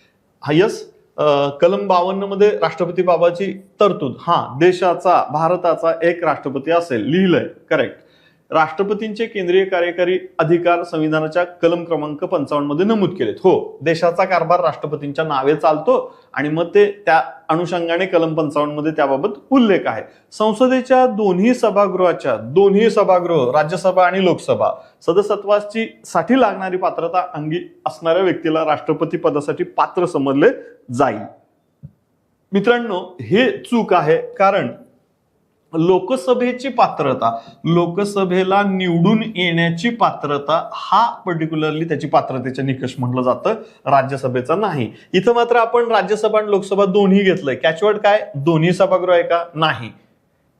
यस, कलम 52 मध्ये राष्ट्रपती बाबाची तरतूद, देशाचा भारताचा एक राष्ट्रपती असेल, लिहिलंय, करेक्ट. राष्ट्रपतींचे केंद्रीय कार्यकारी अधिकार संविधानाच्या कलम क्रमांक 55 मध्ये नमूद केलेत. हो, देशाचा कारभार राष्ट्रपतींच्या नावे चालतो आणि मग ते त्या अनुषंगाने कलम 55 मध्ये त्याबाबत उल्लेख आहे. संसदेच्या दोन्ही सभागृह राज्यसभा आणि लोकसभा सदस्यत्वाची साठी लागणारी पात्रता अंगी असणाऱ्या व्यक्तीला राष्ट्रपती पदासाठी पात्र समजले जाईल. मित्रांनो, हे चूक आहे, कारण लोकसभेची पात्रता, लोकसभेला निवडून येण्याची पात्रता, हा पर्टिक्युलरली त्याची पात्रतेचे निकष म्हटलं जातं, राज्यसभेचा नाही. इथं मात्र आपण राज्यसभा आणि लोकसभा दोन्ही घेतलंय. कॅचवर्ड काय, दोन्ही सभागृह आहे का, नाही.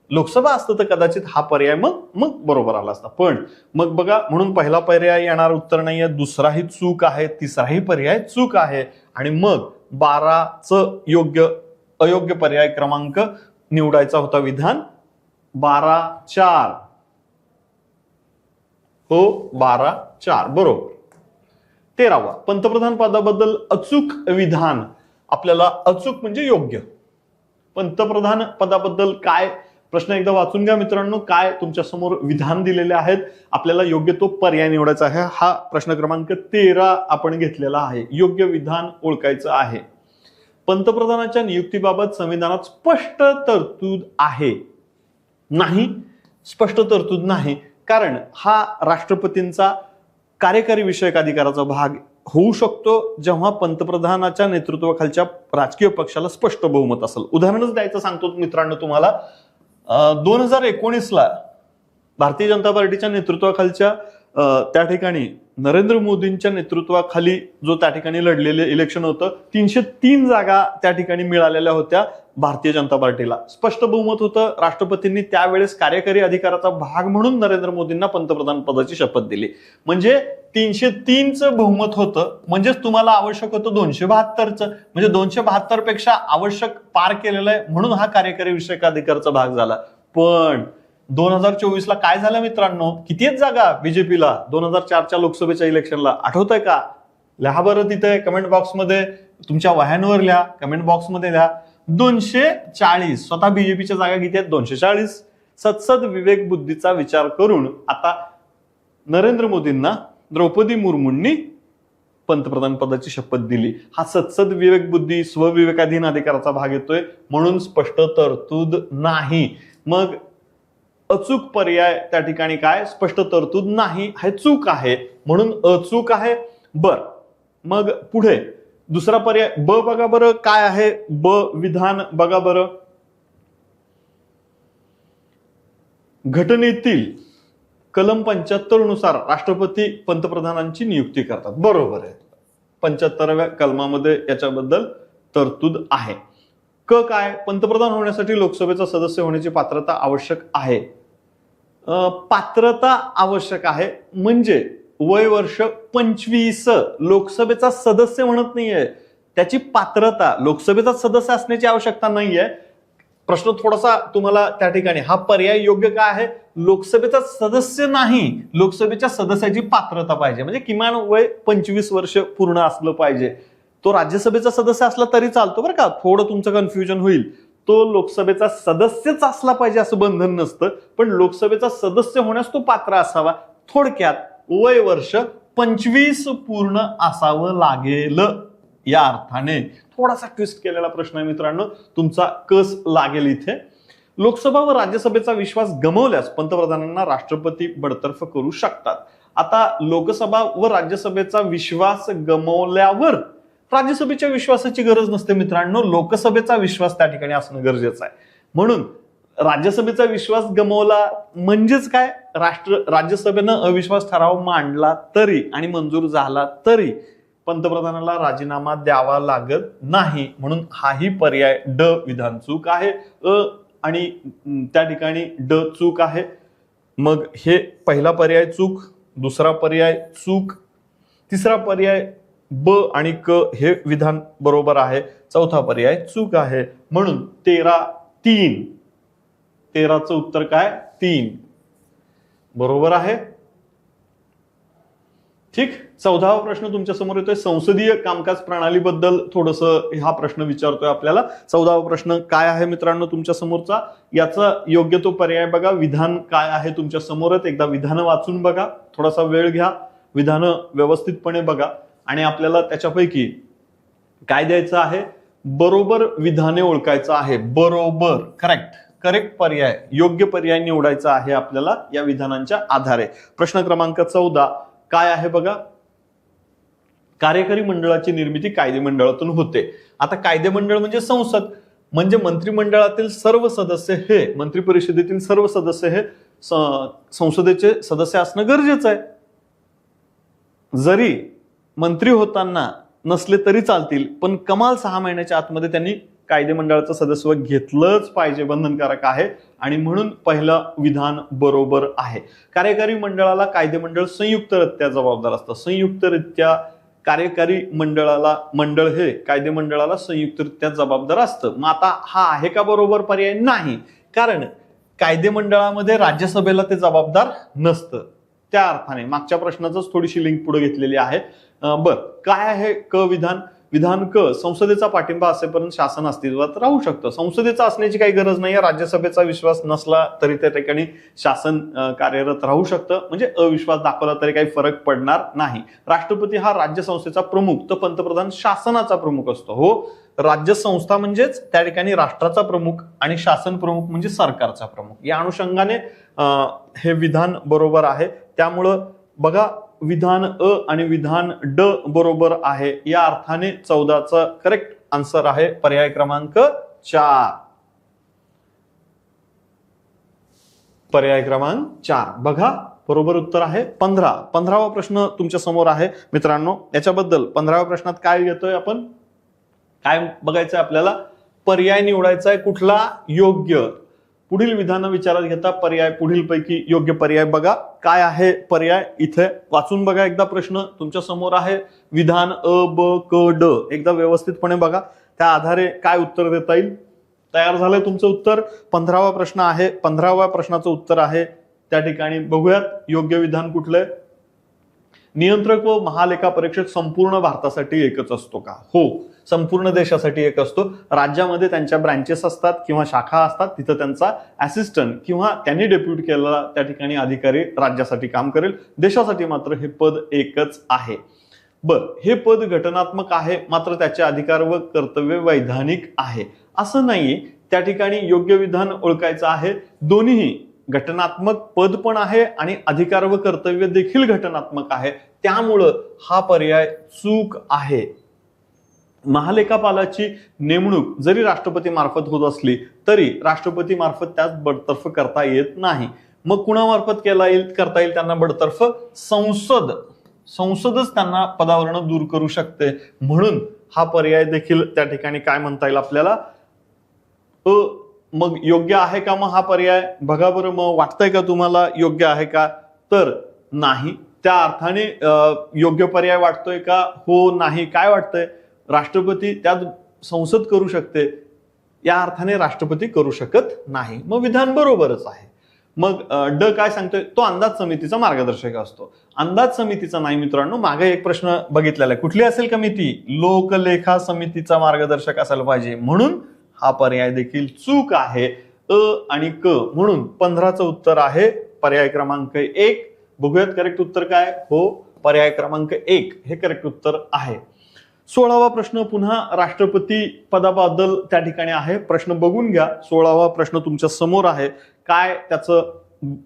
लोकसभा असतं तर कदाचित हा पर्याय मग बरोबर आला असता. पण मग बघा, म्हणून पहिला पर्याय येणार उत्तर नाहीये, दुसराही चूक आहे, तिसराही पर्याय चूक आहे, आणि मग 12चं अयोग्य पर्याय क्रमांक निवडायचा होता. विधान 12(4). हो, 12(4) बरोबर. 13वा, पंतप्रधान पदाबद्दल अचूक विधान. आपल्याला अचूक म्हणजे योग्य. पंतप्रधान पदाबद्दल काय, प्रश्न एकदा वाचून घ्या मित्रांनो. काय तुमच्या समोर विधान दिलेले आहेत, आपल्याला योग्य तो पर्याय निवडायचा आहे. हा प्रश्न क्रमांक 13 आपण घेतलेला आहे. योग्य विधान ओळखायचं आहे. पंतप्रधानाच्या नियुक्तीबाबत संविधानात स्पष्ट तरतूद आहे, नाही. स्पष्ट तरतूद नाही, कारण हा राष्ट्रपतींचा कार्यकारी विषयक अधिकाराचा भाग होऊ शकतो जेव्हा पंतप्रधानाच्या नेतृत्वाखालच्या राजकीय पक्षाला स्पष्ट बहुमत असेल. उदाहरणच द्यायचं सांगतो मित्रांनो तुम्हाला. 2019ला भारतीय जनता पार्टीच्या नेतृत्वाखालच्या त्या ठिकाणी नरेंद्र मोदींच्या नेतृत्वाखाली जो त्या ठिकाणी लढलेले इलेक्शन होतं, 303 जागा त्या ठिकाणी मिळालेल्या होत्या भारतीय जनता पार्टीला. स्पष्ट बहुमत होतं. राष्ट्रपतींनी त्यावेळेस कार्यकारी अधिकाराचा भाग म्हणून नरेंद्र मोदींना पंतप्रधान पदाची शपथ दिली. म्हणजे 303चं बहुमत होतं, म्हणजेच तुम्हाला आवश्यक होतं 272चं, म्हणजे 272 पेक्षा आवश्यक पार केलेलं आहे, म्हणून हा कार्यकारी विषयक अधिकाराचा भाग झाला. पण 2024ला काय झालं मित्रांनो, किती आहेत जागा बीजेपीला 2004च्या लोकसभेच्या इलेक्शनला, आठवतंय का? लिहा बरं तिथे कमेंट बॉक्समध्ये, तुमच्या वह्यांवर लिहा, कमेंट बॉक्समध्ये लिहा. 240. स्वतः बीजेपीच्या जागा किती आहेत? 240. सत्सद विवेक बुद्धीचा विचार करून आता नरेंद्र मोदींना द्रौपदी मुर्मूंनी पंतप्रधान पदाची शपथ दिली. हा सत्सद विवेक बुद्धी स्वविवेकाधीन अधिकाराचा भाग येतोय, म्हणून स्पष्ट तरतूद नाही. मग अचूक पर्याय त्या ठिकाणी काय, स्पष्ट तरतूद नाही, हे चूक आहे, म्हणून अचूक आहे. बर, मग पुढे दुसरा पर्याय ब बघा बरं काय आहे. ब विधान बघा बरं. घटनेतील कलम 75 नुसार राष्ट्रपती पंतप्रधानांची नियुक्ती करतात. बरोबर आहे. 75व्या कलमामध्ये याच्याबद्दल तरतूद आहे. क काय, पंतप्रधान होण्यासाठी लोकसभेचा सदस्य होण्याची पात्रता आवश्यक आहे. पात्रता आवश्यक आहे म्हणजे वय वर्ष 25. लोकसभेचा सदस्य म्हणत नाहीये, त्याची पात्रता, लोकसभेचा सदस्य असण्याची आवश्यकता नाहीये. प्रश्न थोडासा तुम्हाला त्या ठिकाणी, हा पर्याय योग्य काय आहे, लोकसभेचा सदस्य नाही, लोकसभेच्या सदस्याची पात्रता पाहिजे, म्हणजे किमान वय 25 वर्ष पूर्ण असलं पाहिजे. तो राज्यसभेचा सदस्य असला तरी चालतो बरं का, थोडं तुमचं कन्फ्युजन होईल. तो लोकसभेचा सदस्यच असला पाहिजे असं बंधन नसतं, पण लोकसभेचा सदस्य होण्यास तो पात्र असावा. थोडक्यात वय वर्ष 25 पूर्ण असावं लागेल. या अर्थाने थोडासा ट्विस्ट केलेला प्रश्न आहे मित्रांनो, तुमचा कस लागेल इथे. लोकसभा व राज्यसभेचा विश्वास गमावल्यास पंतप्रधानांना राष्ट्रपती बडतर्फ करू शकतात. आता लोकसभा व राज्यसभेचा विश्वास गमावल्यावर राज्यसभेच्या विश्वासाची गरज नसते मित्रांनो, लोकसभेचा विश्वास त्या ठिकाणी असणं गरजेचं आहे. म्हणून राज्यसभेचा विश्वास गमावला म्हणजेच काय, राज्यसभेनं अविश्वास ठराव मांडला तरी आणि मंजूर झाला तरी पंतप्रधानाला राजीनामा द्यावा लागत नाही. म्हणून हाही पर्याय ड विधान चूक आहे. आणि त्या ठिकाणी ड चूक आहे. मग हे पहिला पर्याय चूक, दुसरा पर्याय चूक, तिसरा पर्याय ब आणि क हे विधान बरोबर आहे, चौथा पर्याय चूक आहे. म्हणून 13 13चं उत्तर काय, 3 बरोबर आहे. ठीक. 14वा प्रश्न तुमच्या समोर येतोय, संसदीय कामकाज प्रणालीबद्दल थोडंसं हा प्रश्न विचारतोय आपल्याला. 14वा प्रश्न काय आहे मित्रांनो तुमच्या समोरचा, याचा योग्य तो पर्याय बघा. विधान काय आहे तुमच्या समोरच, एकदा विधानं वाचून बघा, थोडासा वेळ घ्या, विधानं व्यवस्थितपणे बघा आणि आपल्याला त्याच्यापैकी काय द्यायचं आहे, बरोबर विधाने ओळखायचं आहे. बरोबर, करेक्ट पर्याय, योग्य पर्याय निवडायचा आहे आपल्याला या विधानांच्या आधारे. प्रश्न क्रमांक 14 काय आहे बघा, कार्यकारी मंडळाची निर्मिती कायदेमंडळातून होते. आता कायदेमंडळ म्हणजे संसद, म्हणजे मंत्रिमंडळातील सर्व सदस्य हे, मंत्री परिषदेतील सर्व सदस्य हे संसदेचे सदस्य असणं गरजेचं आहे. जरी मंत्री होताना नसले तरी चालतील, पण कमाल 6 महिन्याच्या आतमध्ये त्यांनी कायदेमंडळाचं सदस्यत्व घेतलंच पाहिजे, बंधनकारक आहे. आणि म्हणून पहिलं विधान बरोबर आहे. कार्यकारी मंडळाला कायदेमंडळ संयुक्तरित्या जबाबदार असतं. संयुक्तरित्या कार्यकारी मंडळ हे कायदेमंडळाला संयुक्तरित्या जबाबदार असतं. मग आता हा आहे का बरोबर पर्याय? नाही, कारण कायदेमंडळामध्ये राज्यसभेला ते जबाबदार नसतं. त्या अर्थाने मागच्या प्रश्नाचंच थोडीशी लिंक पुढे घेतलेली आहे. काय आहे क विधान? विधान क, संसदेचा पाठिंबा असेपर्यंत शासन अस्तित्वात राहू शकतं. संसदेचा असण्याची काही गरज नाहीये, राज्यसभेचा विश्वास नसला तरी त्या ठिकाणी शासन कार्यरत राहू शकतं, म्हणजे अविश्वास दाखवला तरी काही फरक पडणार नाही. राष्ट्रपती हा राज्यसंस्थेचा प्रमुख, तर पंतप्रधान शासनाचा प्रमुख असतो. हो, राज्यसंस्था म्हणजेच त्या ठिकाणी राष्ट्राचा प्रमुख आणि शासन प्रमुख म्हणजे सरकारचा प्रमुख. या अनुषंगाने हे विधान बरोबर आहे. त्यामुळं बघा, विधान अ आणि विधान ड बरोबर आहे. या अर्थाने 14चा करेक्ट आन्सर आहे पर्याय क्रमांक 4. पर्याय क्रमांक 4 बघा, बरोबर उत्तर आहे 15. 15वा प्रश्न तुमच्या समोर आहे मित्रांनो. याच्याबद्दल 15व्या प्रश्नात काय येतोय, आपण काय बघायचंय आपल्याला, पर्याय निवडायचा आहे कुठला योग्य. पुढील विधानं विचारात घेता पर्याय पुढीलपैकी योग्य पर्याय बघा. काय आहे पर्याय इथे वाचून बघा एकदा. प्रश्न तुमच्या समोर आहे, विधान अ ब क ड, एकदा व्यवस्थितपणे बघा, त्या आधारे काय उत्तर देता येईल. तयार झालंय तुमचं उत्तर. 15वा प्रश्न आहे, 15व्या प्रश्नाचं उत्तर आहे त्या ठिकाणी बघूयात योग्य विधान कुठलंय. नियंत्रक व महालेखा परीक्षक संपूर्ण भारतासाठी एकच असतो का? हो, संपूर्ण देशासाठी एक असतो. राज्यामध्ये त्यांच्या ब्रँचेस असतात किंवा शाखा असतात, तिथं त्यांचा असिस्टंट किंवा त्यांनी डेप्युट केलेला त्या ठिकाणी अधिकारी राज्यासाठी काम करेल. देशासाठी मात्र हे पद एकच आहे. हे पद घटनात्मक आहे, मात्र त्याचे अधिकार व कर्तव्य वैधानिक आहे असं नाहीये. त्या ठिकाणी योग्य विधान ओळखायचं आहे. दोन्हीही घटनात्मक पद पण आहे आणि अधिकार व कर्तव्य देखील घटनात्मक आहे. त्यामुळं हा पर्याय चूक आहे. महालेखापालाची नेमणूक जरी राष्ट्रपती मार्फत होत असली तरी राष्ट्रपती मार्फत त्यास बडतर्फ करता येत नाही. मग कुणामार्फत करता येईल त्यांना बडतर्फ? संसदच त्यांना पदावरून दूर करू शकते. म्हणून हा पर्याय देखील त्या ठिकाणी काय म्हणता येईल आपल्याला, मग योग्य आहे का मग हा पर्याय? बघा बरं, मग वाटतंय का तुम्हाला योग्य आहे का? तर नाही. त्या अर्थाने योग्य पर्याय वाटतोय का? हो, नाही. काय वाटतंय? राष्ट्रपती त्यात संसद करू शकते, या अर्थाने राष्ट्रपती करू शकत नाही. मग विधान बरोबरच आहे. मग ड काय सांगतोय? तो अंदाज समितीचा मार्गदर्शक असतो. अंदाज समितीचा नाही मित्रांनो, मागे एक प्रश्न बघितलेला आहे. कुठली असेल कमिटी? लोकलेखा समितीचा मार्गदर्शक असायला पाहिजे. म्हणून हा पर्याय देखील चूक आहे. अ आणि क, म्हणून 15चं उत्तर आहे पर्याय क्रमांक 1. बघूयात करेक्ट उत्तर काय. हो, पर्याय क्रमांक 1 हे करेक्ट उत्तर आहे. 16वा प्रश्न पुन्हा राष्ट्रपती पदाबद्दल त्या ठिकाणी आहे. प्रश्न बघून घ्या. 16वा प्रश्न तुमच्या समोर आहे. काय त्याचं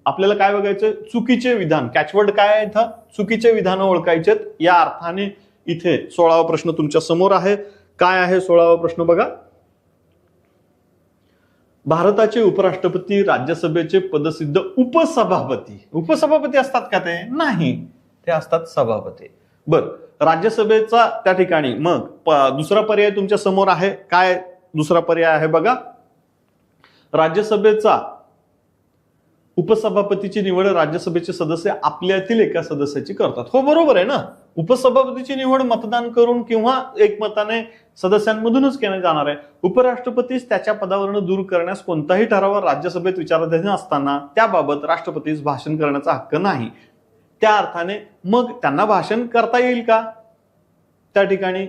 आपल्याला काय बघायचं? चुकीचे विधान. कॅचवर्ड काय आहे इथं? चुकीचे विधान ओळखायचे. या अर्थाने इथे 16वा प्रश्न तुमच्या समोर आहे. काय आहे 16वा प्रश्न बघा. भारताचे उपराष्ट्रपती राज्यसभेचे पदसिद्ध उपसभापती असतात का? ते नाही, ते असतात सभापती. राज्यसभेचा त्या ठिकाणी मग दुसरा पर्याय तुमच्या समोर आहे. काय दुसरा पर्याय आहे बघा. राज्यसभेचा उपसभापतीची निवड राज्यसभेचे सदस्य आपल्यातील एका सदस्याची करतात. हो, बरोबर आहे ना. उपसभापतीची निवड मतदान करून किंवा एकमताने सदस्यांमधूनच केली जाणार आहे. उपराष्ट्रपतीस त्याच्या पदावरून दूर करण्यास कोणताही ठराव राज्यसभेत विचाराधीन असताना त्याबाबत राष्ट्रपतीस भाषण करण्याचा हक्क नाही. त्या अर्थाने मग त्यांना भाषण करता येईल का? त्या ठिकाणी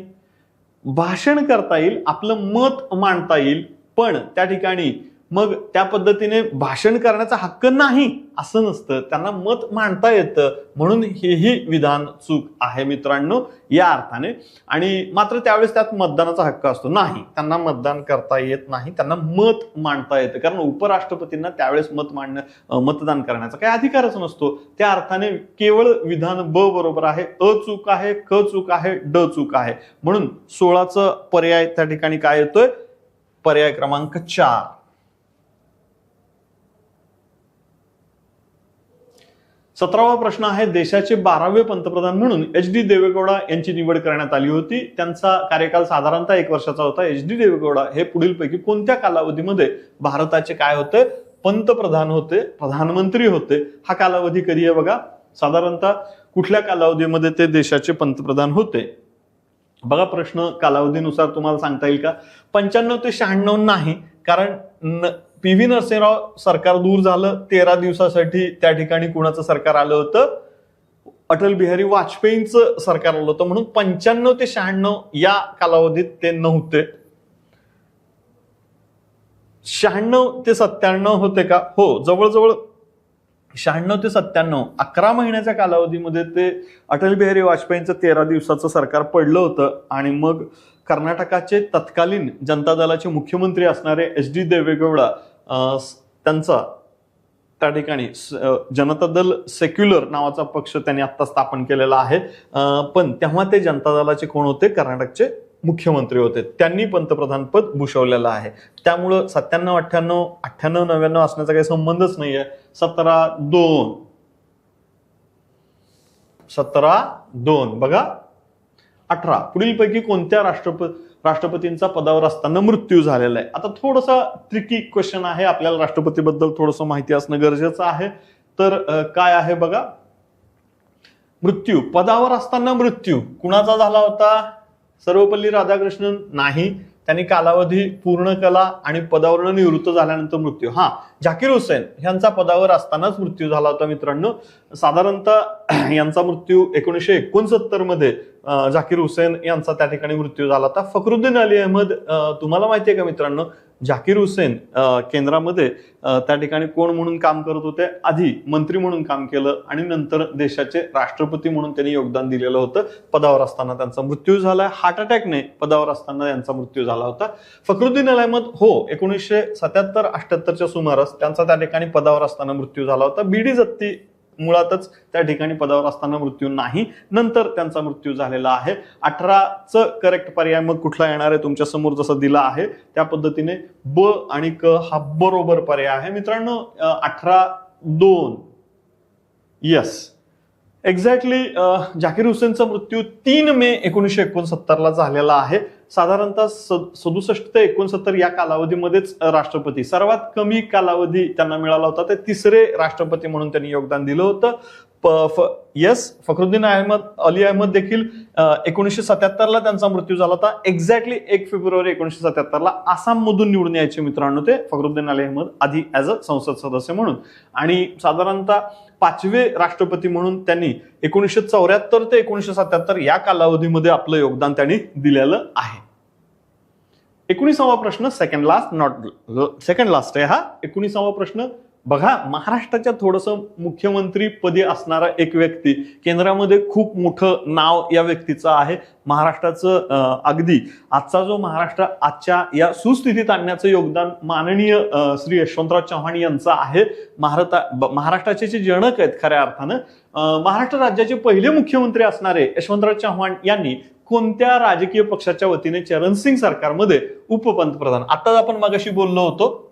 भाषण करता येईल, आपलं मत मांडता येईल, पण त्या ठिकाणी मग त्या पद्धतीने भाषण करण्याचा हक्क नाही असं नसतं, त्यांना मत मांडता येतं, म्हणून हेही विधान चूक आहे मित्रांनो या अर्थाने. आणि मात्र त्यावेळेस त्यात मतदानाचा हक्क असतो नाही, त्यांना मतदान करता येत नाही, त्यांना मत मांडता येतं, कारण उपराष्ट्रपतींना त्यावेळेस मतदान करण्याचा काही अधिकारच नसतो. त्या अर्थाने केवळ विधान ब बरोबर आहे, अ चूक आहे, क चूक आहे, ड चूक आहे. म्हणून 16चा पर्याय त्या ठिकाणी काय येतोय? पर्याय क्रमांक 4. 17वा प्रश्न आहे, देशाचे 12वे पंतप्रधान म्हणून HD देवेगौडा यांची निवड करण्यात आली होती. त्यांचा कार्यकाल साधारणतः 1 वर्षाचा होता. HD देवेगौडा हे पुढीलपैकी कोणत्या कालावधीमध्ये भारताचे काय होते? पंतप्रधान होते, प्रधानमंत्री होते. हा कालावधी कधी आहे बघा, साधारणतः कुठल्या कालावधीमध्ये ते देशाचे पंतप्रधान होते? बघा प्रश्न कालावधीनुसार तुम्हाला सांगता येईल का? 95 ते 96 नाही, कारण PV नरसिंहराव सरकार दूर झालं, 13 दिवसासाठी त्या ठिकाणी कुणाचं सरकार आलं होतं? अटल बिहारी वाजपेयींचं सरकार आलं होतं, म्हणून 95 ते 96 या कालावधीत ते नव्हते. 96 ते 97 होते का? हो, जवळजवळ 96 ते 97 11 महिन्याच्या कालावधीमध्ये ते अटल बिहारी वाजपेयींचं 13 दिवसाचं सरकार पडलं होतं. आणि मग कर्नाटकाचे तत्कालीन जनता दलाचे मुख्यमंत्री असणारे HD देवेगौडा त्यांचा त्या ठिकाणी जनता दल सेक्युलर नावाचा पक्ष त्यांनी आता स्थापन केलेला आहे. पण तेव्हा ते जनता दलाचे कोण होते? कर्नाटकचे मुख्यमंत्री होते. त्यांनी पंतप्रधान पद भूषवलेलं आहे. त्यामुळं 97, 98, 98, 99 असण्याचा काही संबंधच नाहीये. 17-2 17-2 बघा. 18 पुढीलपैकी कोणत्या राष्ट्रपतींचा पदावर असताना मृत्यू झालेला आहे? आता थोडासा ट्रिकी क्वेश्चन आहे, आपल्याला राष्ट्रपतीबद्दल थोडंसं माहिती असणं गरजेचं आहे. तर काय आहे बघा, मृत्यू पदावर असताना मृत्यू कुणाचा झाला होता? सर्वपल्ली राधाकृष्णन नाही, त्यांनी कालावधी पूर्ण केला आणि पदावरून निवृत्त झाल्यानंतर मृत्यू. झाकीर हुसेन यांचा पदावर असतानाच मृत्यू झाला होता मित्रांनो. साधारणतः यांचा मृत्यू 1969 मध्ये झाकीर हुसेन यांचा त्या ठिकाणी मृत्यू झाला होता. फखरुद्दीन अली अहमद, तुम्हाला माहिती आहे का मित्रांनो, झाकीर हुसेन केंद्रामध्ये त्या ठिकाणी कोण म्हणून काम करत होते? आधी मंत्री म्हणून काम केलं आणि नंतर देशाचे राष्ट्रपती म्हणून त्यांनी योगदान दिलेलं होतं. पदावर असताना त्यांचा मृत्यू झाला. हार्ट अटॅकने पदावर असताना यांचा मृत्यू झाला होता. फखरुद्दीन अली अहमद, हो, 1977-78च्या सुमारास त्यांचा त्या ठिकाणी पदावर असताना मृत्यू झाला होता. BD जत्ती मुळातच त्या ठिकाणी पदावर असताना मृत्यू नाही, नंतर त्यांचा मृत्यू झालेला आहे. 18चं करेक्ट पर्याय मग कुठला येणार आहे? तुमच्या समोर जसं दिला आहे त्या पद्धतीने ब आणि क हा बरोबर पर्याय आहे मित्रांनो. 18-2 येस, एक्झॅक्टली. झाकीर हुसेनचा मृत्यू 3 मे 1969 झालेला आहे. साधारणतः 67 ते 69 या कालावधीमध्येच राष्ट्रपती, सर्वात कमी कालावधी त्यांना मिळाला होता. ते 3रे राष्ट्रपती म्हणून त्यांनी योगदान दिलं होतं. फखरुद्दीन अली अहमद देखील 1977 त्यांचा मृत्यू झाला होता. एक्झॅक्टली 1 फेब्रुवारी 1977 आसाम मधून निवडून यायचे मित्रांनो ते फखरुद्दीन अली अहमद, आधी ऍज अ संसद सदस्य म्हणून. आणि साधारणतः 5वे राष्ट्रपती म्हणून त्यांनी 1974 ते 1977 या कालावधीमध्ये आपलं योगदान त्यांनी दिलेलं आहे. 19वा प्रश्न, सेकंड लास्ट आहे हा. 19वा प्रश्न बघा, महाराष्ट्राच्या थोडंसं मुख्यमंत्री पदी असणारा एक व्यक्ती, केंद्रामध्ये खूप मोठं नाव या व्यक्तीचं आहे. महाराष्ट्राचं अगदी आजचा जो महाराष्ट्र आजच्या या सुस्थितीत आणण्याचं योगदान माननीय श्री यशवंतराव चव्हाण यांचं आहे. महाराष्ट्राचे जे जनक आहेत खऱ्या अर्थानं. महाराष्ट्र राज्याचे पहिले मुख्यमंत्री असणारे यशवंतराव चव्हाण यांनी कोणत्या राजकीय पक्षाच्या वतीने चरणसिंग सरकारमध्ये उपपंतप्रधान, आता आपण मगाशी बोललो होतो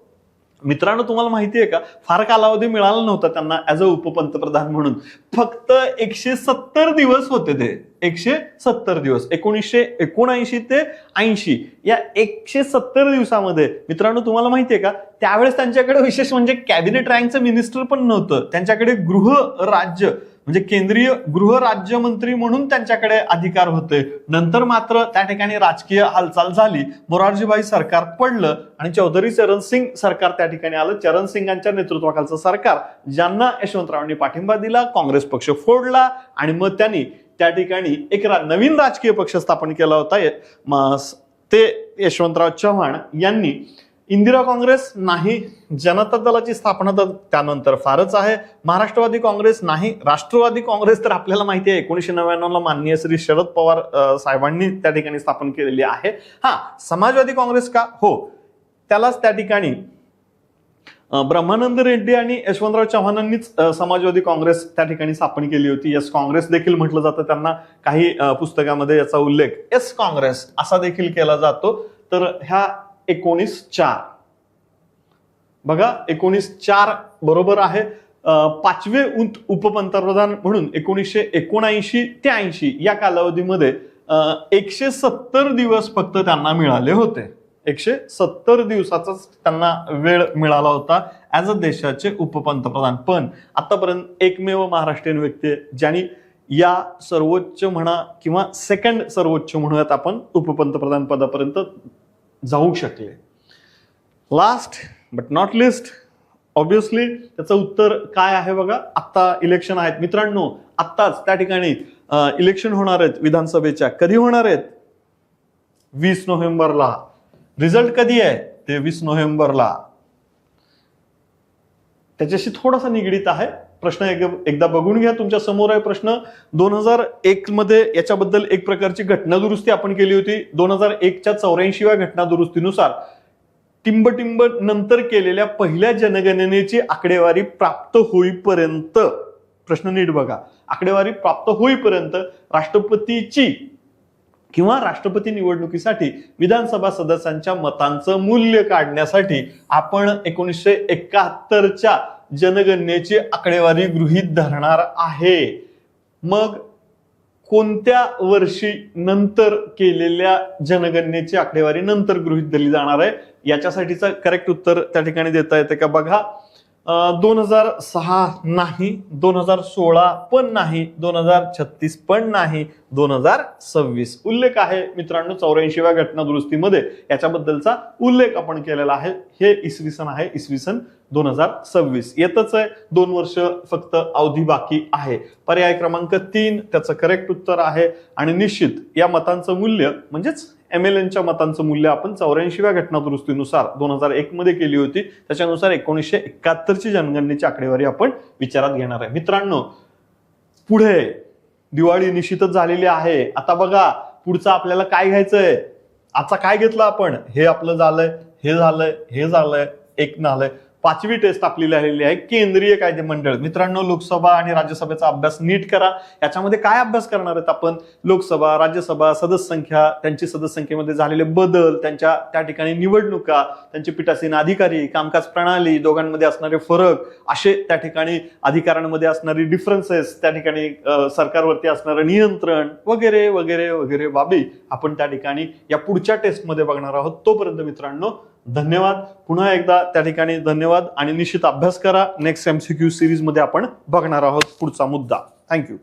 मित्रांनो, तुम्हाला माहिती आहे का, फार कालावधी मिळाला नव्हता त्यांना ऍज अ उपपंतप्रधान म्हणून. फक्त 170 दिवस होते ते. 170 दिवस 1979 ते 80 या 170 दिवसामध्ये मित्रांनो तुम्हाला माहिती आहे का, त्यावेळेस त्यांच्याकडे विशेष म्हणजे कॅबिनेट रँकचं मिनिस्टर पण नव्हतं. त्यांच्याकडे गृह राज्य म्हणजे केंद्रीय गृह राज्यमंत्री म्हणून त्यांच्याकडे अधिकार होते. नंतर मात्र त्या ठिकाणी राजकीय हालचाल झाली, मोरारजीभाई सरकार पडलं आणि चौधरी चरण सिंग सरकार त्या ठिकाणी आलं. चरण सिंगांच्या नेतृत्वाखालचं सरकार, ज्यांना यशवंतरावांनी पाठिंबा दिला, काँग्रेस पक्ष फोडला आणि मग त्यांनी त्या ठिकाणी एक नवीन राजकीय पक्ष स्थापन केला होता. ते यशवंतराव चव्हाण यांनी इंदिरा काँग्रेस नाही, जनता दलाची स्थापना तर त्यानंतर फारच आहे, महाराष्ट्रवादी काँग्रेस नाही, राष्ट्रवादी काँग्रेस तर आपल्याला माहिती आहे 1999 ला माननीय श्री शरद पवार साहेबांनी त्या ठिकाणी स्थापन केलेली आहे. समाजवादी काँग्रेस का? हो, त्यालाच त्या ठिकाणी ब्रह्मानंद रेड्डी आणि यशवंतराव चव्हाणांनीच समाजवादी काँग्रेस त्या ठिकाणी स्थापन केली होती. यस काँग्रेस देखील म्हटलं जातं त्यांना, काही पुस्तकामध्ये याचा उल्लेख एस काँग्रेस असा देखील केला जातो. तर ह्या 1904 बघा, 1904 बरोबर आहे. पाचवे उपपंतप्रधान म्हणून 1979 ते 80 या कालावधीमध्ये 170 दिवस फक्त त्यांना मिळाले होते. 170 दिवसाचाच त्यांना वेळ मिळाला होता ऍज अ देशाचे उपपंतप्रधान. पण आतापर्यंत एकमेव महाराष्ट्रीयन व्यक्ती ज्यांनी या सर्वोच्च म्हणा किंवा सेकंड सर्वोच्च म्हणूयात आपण उपपंतप्रधान पदापर्यंत जाऊ शकले. Last but not list, obviously त्याचं उत्तर काय आहे बघा. आता इलेक्शन आहेत मित्रांनो, आत्ताच त्या ठिकाणी इलेक्शन होणार आहेत विधानसभेच्या. कधी होणार आहेत? 20 नोव्हेंबरला. रिझल्ट कधी आहे? 23 नोव्हेंबरला. त्याच्याशी थोडासा निगडीत आहे प्रश्न, एकदा बघून घ्या. तुमच्या समोर आहे प्रश्न. 2001 मध्ये याच्याबद्दल एक प्रकारची घटना दुरुस्ती आपण केली होती. 2001च्या 84व्या घटना दुरुस्तीनुसार टिंबटिंब नंतर केलेल्या पहिल्या जनगणनेची आकडेवारी प्राप्त होईपर्यंत, प्रश्न नीट बघा, आकडेवारी प्राप्त होईपर्यंत राष्ट्रपतीची किंवा राष्ट्रपती निवडणुकीसाठी विधानसभा सदस्यांच्या मतांचं मूल्य काढण्यासाठी आपण 1971च्या जनगणनेची आकडेवारी गृहीत धरणार आहे. मग कोणत्या वर्षी नंतर केलेल्या जनगणनेची आकडेवारी नंतर गृहीत धरली जाणार आहे, याच्यासाठीचं करेक्ट उत्तर त्या ठिकाणी देता येते का बघा. 2006 नाही, 2016 पण नाही, 2036 पण नाही, 2026 उल्लेख आहे मित्रांनो. 84व्या घटना दुरुस्तीमध्ये याच्याबद्दलचा उल्लेख आपण केलेला आहे. हे इसवी सन आहे, इसवी सन 2026. येतच आहे, 2 वर्ष फक्त अवधी बाकी आहे. पर्याय क्रमांक 3 त्याचं करेक्ट उत्तर आहे. आणि निश्चित या मतांचं मूल्य म्हणजेच MLNच्या मतांचं मूल्य आपण 84व्या घटना दुरुस्तीनुसार 2001 मध्ये केली होती. त्याच्यानुसार 1971ची जनगणनेची आकडेवारी आपण विचारात घेणार आहे. मित्रांनो, पुढे दिवाळी निश्चितच झालेली आहे. आता बघा पुढचं आपल्याला काय घ्यायचंय. आता काय घेतलं आपण? हे आपलं झालंय, हे झालंय, हे झालंय, एक झालंय. 5वी टेस्ट आपली लिहिलेली आहे केंद्रीय कायदे मंडळ. मित्रांनो, लोकसभा आणि राज्यसभेचा अभ्यास नीट करा. याच्यामध्ये काय अभ्यास करणार आहेत आपण? लोकसभा, राज्यसभा, सदस्य संख्या, त्यांची सदस्य संख्येमध्ये झालेले बदल, त्यांच्या त्या ठिकाणी निवडणुका, त्यांचे पीठासीन अधिकारी, कामकाज प्रणाली, दोघांमध्ये असणारे फरक, असे त्या ठिकाणी अधिकारांमध्ये असणारी डिफरन्सेस, त्या ठिकाणी सरकारवरती असणारं नियंत्रण वगैरे वगैरे वगैरे बाबी आपण त्या ठिकाणी या पुढच्या टेस्टमध्ये बघणार आहोत. तोपर्यंत मित्रांनो धन्यवाद. पुन्हा एकदा त्या ठिकाणी धन्यवाद आणि निश्चित अभ्यास करा. नेक्स्ट MCQ सिरीज मध्ये आपण बघणार आहोत पुढचा मुद्दा. थँक्यू.